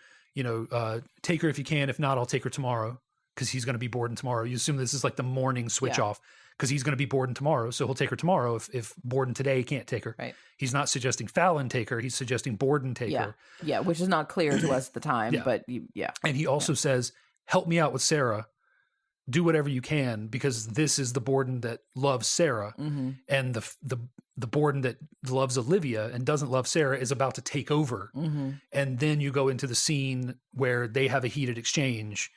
take her if you can. If not, I'll take her tomorrow, because he's going to be Borden tomorrow. You assume this is like the morning switch off, because he's going to be Borden tomorrow. So he'll take her tomorrow if Borden today can't take her. Right. He's not suggesting Fallon take her. He's suggesting Borden take her. Yeah, which is not clear to us at the time, but And he also says, help me out with Sarah. Do whatever you can, because this is the Borden that loves Sarah. And the Borden that loves Olivia and doesn't love Sarah is about to take over. And then you go into the scene where they have a heated exchange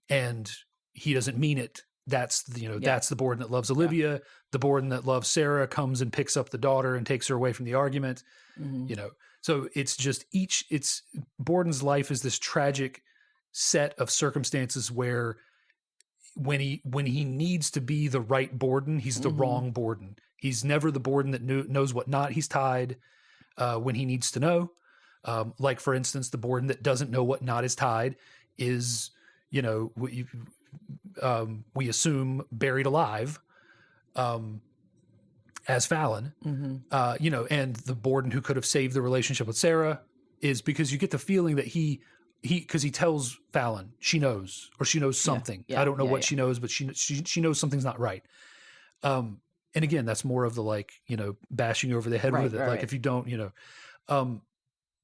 and he doesn't mean it. That's that's the Borden that loves Olivia. Yeah. The Borden that loves Sarah comes and picks up the daughter and takes her away from the argument. So it's just Borden's life is this tragic set of circumstances where when he needs to be the right Borden, he's the wrong Borden. He's never the Borden that knows what knot he's tied when he needs to know. Like, for instance, the Borden that doesn't know what knot is tied is, we assume buried alive, as Fallon, and the Borden who could have saved the relationship with Sarah is because you get the feeling that because he tells Fallon she knows something. I don't know what she knows, but she knows something's not right. And again, that's more of the bashing over the head with it. If you don't,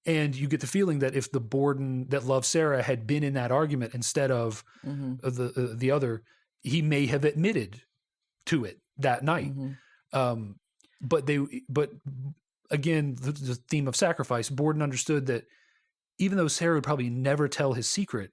and you get the feeling that if the Borden that loves Sarah had been in that argument instead of the other, he may have admitted to it that night. But again, the theme of sacrifice, Borden understood that even though Sarah would probably never tell his secret,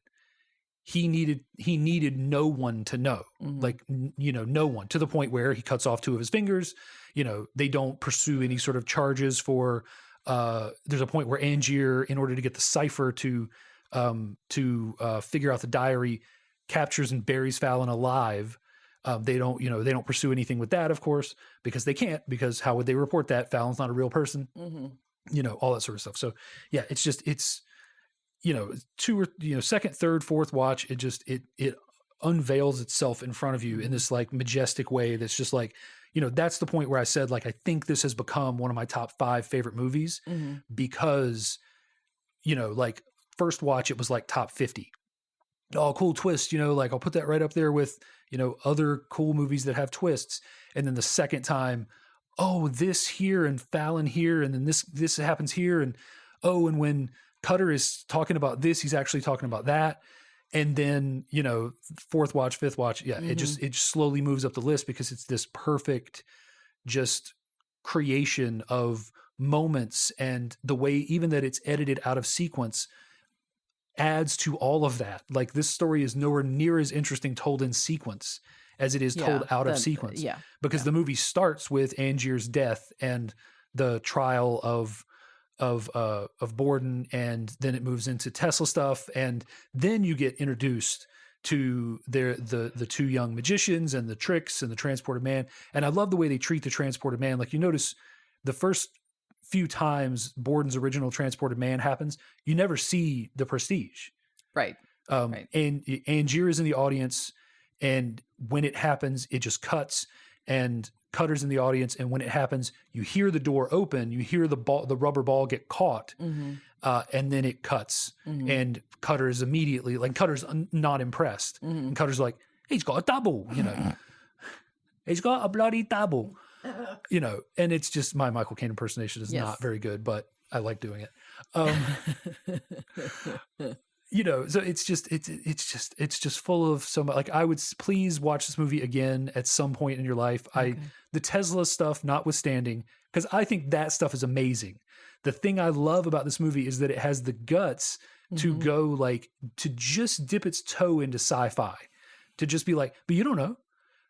he needed no one to know, no one, to the point where he cuts off 2 of his fingers. They don't pursue any sort of charges for, there's a point where Angier, in order to get the cipher to figure out the diary, captures and buries Fallon alive. They don't pursue anything with that, of course, because they can't, because how would they report that? Fallon's not a real person, all that sort of stuff. So yeah, it's 2 or second, third, fourth watch. It unveils itself in front of you in this majestic way. That's just that's the point where I said, I think this has become one of my top 5 favorite movies because, first watch, it was top 50. Oh, cool twist. I'll put that right up there with, other cool movies that have twists. And then the second time, oh, this here and Fallon here. And then this happens here. And, and when Cutter is talking about this, he's actually talking about that. And then, fourth watch, fifth watch. Yeah. It just slowly moves up the list because it's this perfect just creation of moments, and the way even that it's edited out of sequence adds to all of that. This story is nowhere near as interesting told in sequence as it is told out of sequence. Because the movie starts with Angier's death and the trial of Borden, and then it moves into Tesla stuff, and then you get introduced to the 2 young magicians and the tricks and the transported man. And I love the way they treat the transported man. You notice the first few times Borden's original transported man happens, you never see the Prestige. Right. And Angier is in the audience, and when it happens, it just cuts, and Cutter's in the audience, and when it happens, you hear the door open, you hear the rubber ball get caught, and then it cuts, and Cutter is immediately Cutter's not impressed, and Cutter's like, he's got a double, he's got a bloody double, and it's just, my Michael Caine impersonation is not very good, but I like doing it. So it's just full of so much. I would please watch this movie again at some point in your life. The Tesla stuff notwithstanding, because I think that stuff is amazing. The thing I love about this movie is that it has the guts to go to just dip its toe into sci-fi, to just be but you don't know,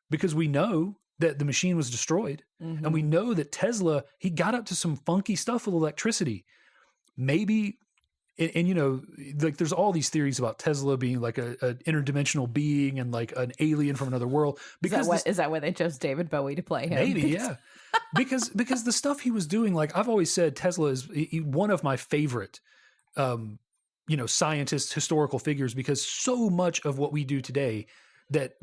because we know that the machine was destroyed, and we know that Tesla, he got up to some funky stuff with electricity. Maybe. And there's all these theories about Tesla being an interdimensional being and an alien from another world. Because is that why they chose David Bowie to play him? Maybe, yeah. because the stuff he was doing, I've always said, Tesla is one of my favorite, scientists, historical figures, because so much of what we do today that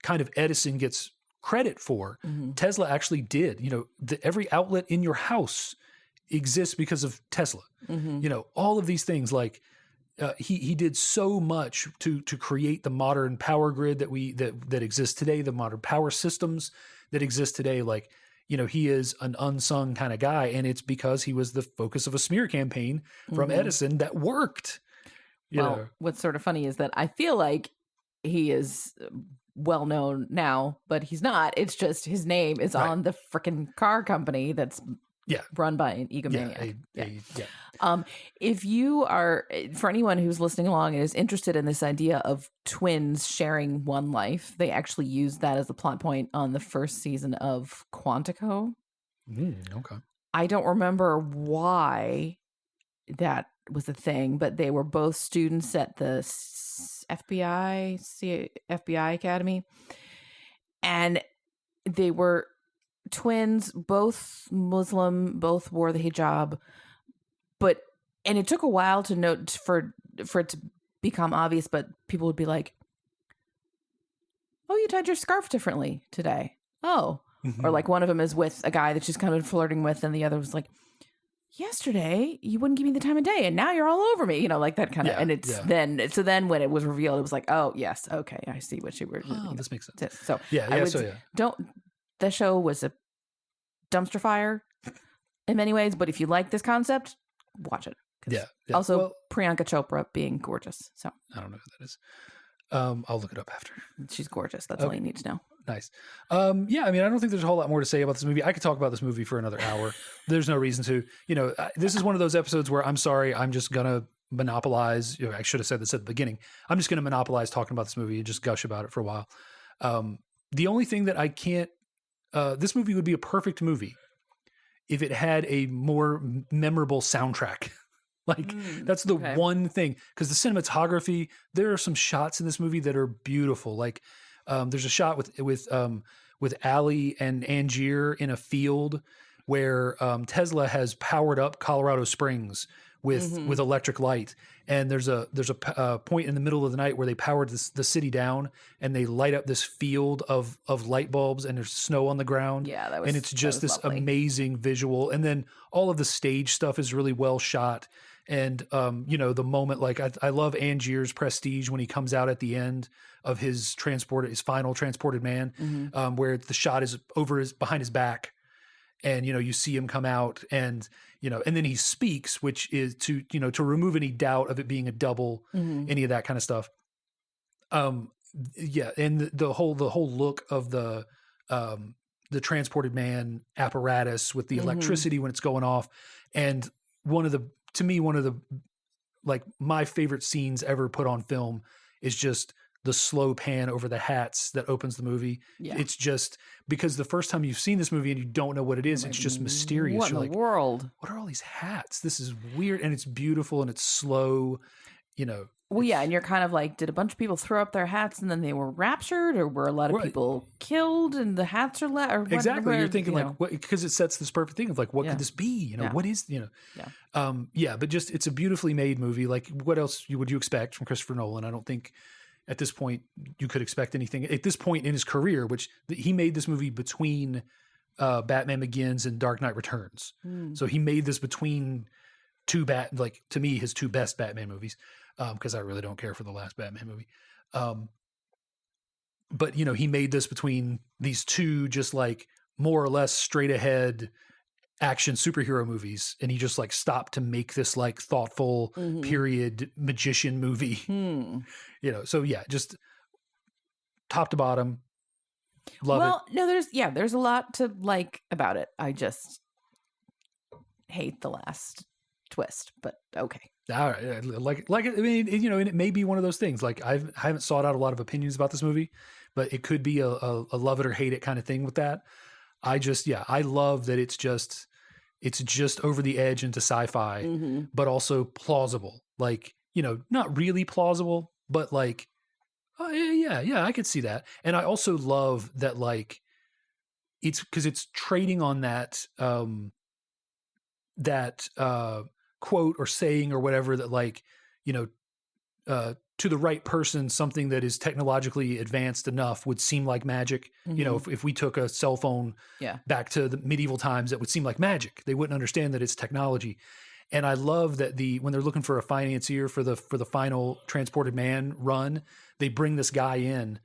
kind of Edison gets credit for, Tesla actually did. Every outlet in your house exists because of Tesla. All of these things, he did so much to create the modern power grid that exists today, the modern power systems that exist today. He is an unsung kind of guy, and it's because he was the focus of a smear campaign from Edison that worked. What's sort of funny is that I feel like he is well known now, but he's not. It's just his name is on the freaking car company that's run by an egomaniac. If you are, for anyone who's listening along and is interested in this idea of twins sharing one life, they actually used that as a plot point on the first season of Quantico. Okay. I don't remember why that was a thing, but they were both students at the FBI Academy, and they were twins, both Muslim, both wore the hijab, and it took a while to note for it to become obvious, but people would be like, oh, you tied your scarf differently today. Oh. Or like one of them is with a guy that she's kind of flirting with, and the other was like, yesterday you wouldn't give me the time of day, and now you're all over me. Like that kind of. And it's then when it was revealed, it was like, oh yes, okay, I see what you were. Oh, this makes sense. So don't. The show was a dumpster fire in many ways, but if you like this concept, watch it. Yeah. Also, Priyanka Chopra being gorgeous. So I don't know who that is. I'll look it up after. She's gorgeous. That's all you need to know. Nice. I don't think there's a whole lot more to say about this movie. I could talk about this movie for another hour. There's no reason to. This is one of those episodes where I'm sorry, I'm just gonna monopolize. I should have said this at the beginning. I'm just gonna monopolize talking about this movie and just gush about it for a while. The only thing that I can't. This movie would be a perfect movie if it had a more memorable soundtrack. That's the one thing, because the cinematography, there are some shots in this movie that are beautiful. Like there's a shot with Ali and Angier in a field where Tesla has powered up Colorado Springs with electric light, and there's a point in the middle of the night where they powered the city down and they light up this field of light bulbs, and there's snow on the ground. Yeah, and it's just this lovely. amazing visual, and then all of the stage stuff is really well shot. And, the moment, like I love Angier's prestige when he comes out at the end of his final transported man, where the shot is behind his back, and, you see him come out, and, and then he speaks, which is to remove any doubt of it being a double, any of that kind of stuff. And the whole look of the transported man apparatus with the electricity when it's going off. And one of the like my favorite scenes ever put on film is just the slow pan over the hats that opens the movie. Yeah. It's just because the first time you've seen this movie and you don't know what it is, it's just mysterious. What in the world? What are all these hats? This is weird, and it's beautiful, and it's slow, Well, yeah, and you're kind of like, did a bunch of people throw up their hats and then they were raptured, or were a lot of people killed and the hats are left? Or exactly. You're thinking because it sets this perfect thing of like, what could this be? What is, but just, it's a beautifully made movie. Like, what else would you expect from Christopher Nolan? I don't think at this point you could expect anything at this point in his career, which he made this movie between Batman Begins and Dark Knight Returns. So he made this between to me, his two best Batman movies. Because I really don't care for the last Batman movie. But, he made this between these two just like more or less straight ahead action superhero movies. And he just like stopped to make this like thoughtful period magician movie. So yeah, just top to bottom. Love it. Well, no, there's a lot to like about it. I just hate the last twist, but okay. All right. I mean, and it may be one of those things. Like I haven't sought out a lot of opinions about this movie, but it could be a love it or hate it kind of thing with that. I love that it's just over the edge into sci-fi, but also plausible. Like, not really plausible, but like, oh yeah, I could see that. And I also love that, like, it's because it's trading on that, quote or saying or whatever that, like, to the right person, something that is technologically advanced enough would seem like magic. If we took a cell phone back to the medieval times, it would seem like magic. They wouldn't understand that it's technology. And I love that when they're looking for a financier for the final Transported Man run, they bring this guy in,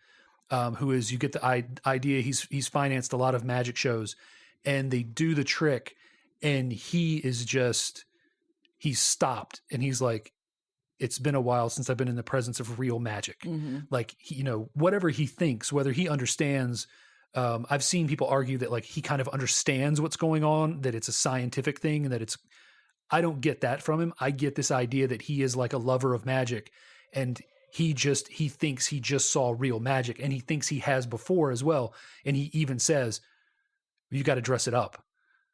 who is, you get the idea he's financed a lot of magic shows, and they do the trick, and he's stopped, and he's like, it's been a while since I've been in the presence of real magic. Like, whatever he thinks, whether he understands, I've seen people argue that, like, he kind of understands what's going on, that it's a scientific thing, and that I don't get that from him. I get this idea that he is like a lover of magic, and he thinks he just saw real magic, and he thinks he has before as well. And he even says, you got to dress it up.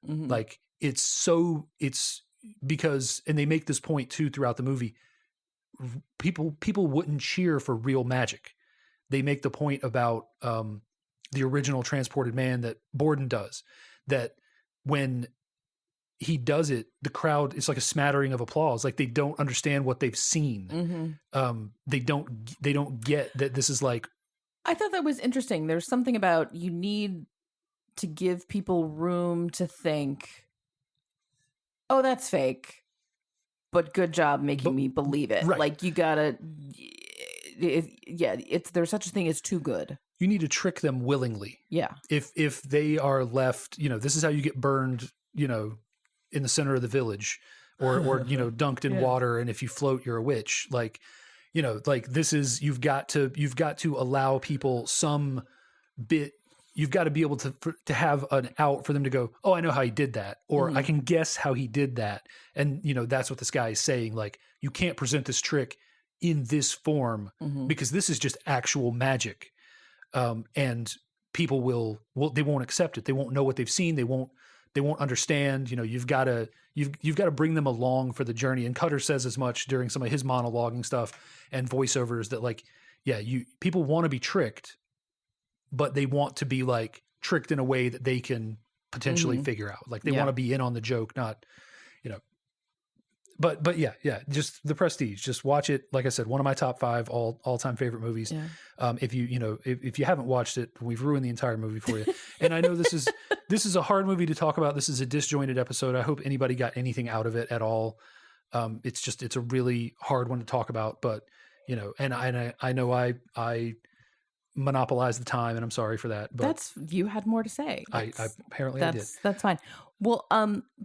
Like, it's because, and they make this point too throughout the movie, people wouldn't cheer for real magic. They make the point about the original Transported Man that Borden does, that when he does it, the crowd, it's like a smattering of applause. Like they don't understand what they've seen. They don't get that this is like. I thought that was interesting. There's something about you need to give people room to think, oh, that's fake, but good job making me believe it. Right. Like you gotta, there's such a thing as too good. You need to trick them willingly. Yeah. If they are left, this is how you get burned, in the center of the village, or dunked in water, and if you float, you're a witch. Like, this is, you've got to allow people some bit. You've got to be able to have an out for them to go, oh, I know how he did that, or I can guess how he did that, and that's what this guy is saying. Like, you can't present this trick in this form because this is just actual magic, and people they won't accept it. They won't know what they've seen. They won't understand. You've got to bring them along for the journey. And Cutter says as much during some of his monologuing stuff and voiceovers that, like, people want to be tricked, but they want to be like tricked in a way that they can potentially figure out. Like they want to be in on the joke, not, but yeah, just The Prestige, just watch it. Like I said, one of my top 5 all-time favorite movies. Yeah. If you haven't watched it, we've ruined the entire movie for you. And I know this is a hard movie to talk about. This is a disjointed episode. I hope anybody got anything out of it at all. It's a really hard one to talk about, but and I know I monopolized the time, and I'm sorry for that. But you had more to say. I apparently I did. That's fine. Well,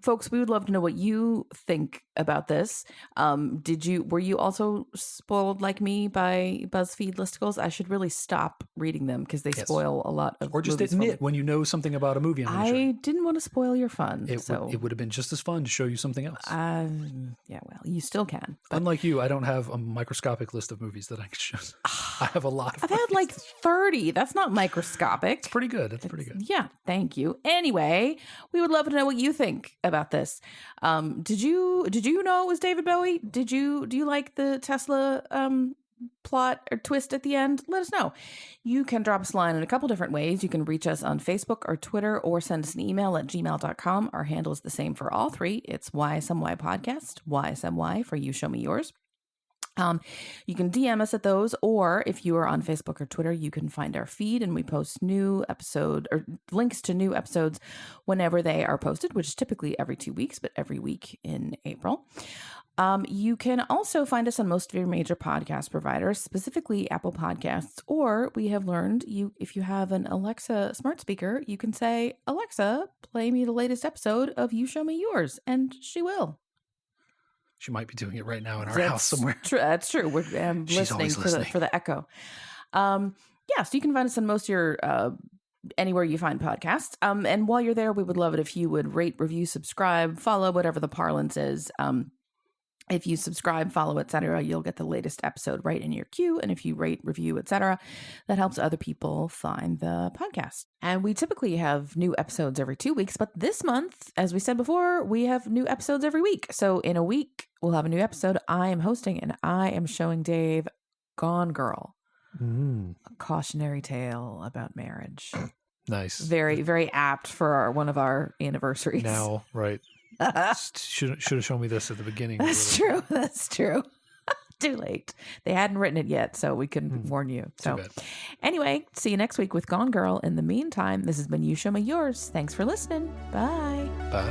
folks, we would love to know what you think about this. Were you also spoiled like me by BuzzFeed listicles? I should really stop reading them because they spoil a lot of. Or just admit when you know something about a movie. I didn't want to spoil your fun. It would have been just as fun to show you something else. Yeah, well, you still can. But... Unlike you, I don't have a microscopic list of movies that I can show. I have a lot of. I've had like 30. That's not microscopic. It's pretty good. That's pretty good. Yeah, thank you. Anyway, we would love to know what you think about this. Did you know it was David Bowie? Do you like the Tesla plot or twist at the end? Let us know. You can drop us a line in a couple different ways. You can reach us on Facebook or Twitter, or send us an email at gmail.com. Our handle is the same for all 3. It's YSMY Podcast, YSMY for You Show Me Yours. You can DM us at those, or if you are on Facebook or Twitter, you can find our feed, and we post new episode or links to new episodes whenever they are posted, which is typically every 2 weeks, but every week in April. You can also find us on most of your major podcast providers, specifically Apple Podcasts, or we have learned if you have an Alexa smart speaker, you can say, Alexa, play me the latest episode of You Show Me Yours, and she will. She might be doing it right now in our house somewhere. That's true. We're listening for the echo. So you can find us on most of your anywhere you find podcasts. And while you're there, we would love it if you would rate, review, subscribe, follow, whatever the parlance is. If you subscribe, follow, etc., you'll get the latest episode right in your queue. And if you rate, review, etc., that helps other people find the podcast. And we typically have new episodes every 2 weeks, but this month, as we said before, we have new episodes every week. So in a week, we'll have a new episode. I am hosting, and I am showing Dave Gone Girl, a cautionary tale about marriage. Nice. Very, very apt for one of our anniversaries. Now, right. Should have shown me this at the beginning. That's true. That's true. Too late. They hadn't written it yet, so we couldn't warn you. So anyway, see you next week with Gone Girl. In the meantime, this has been You Show Me Yours. Thanks for listening. Bye. Bye.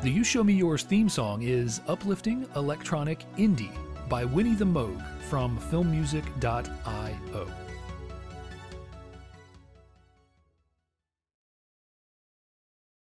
The You Show Me Yours theme song is Uplifting Electronic Indie by Winnie the Moog from filmmusic.io.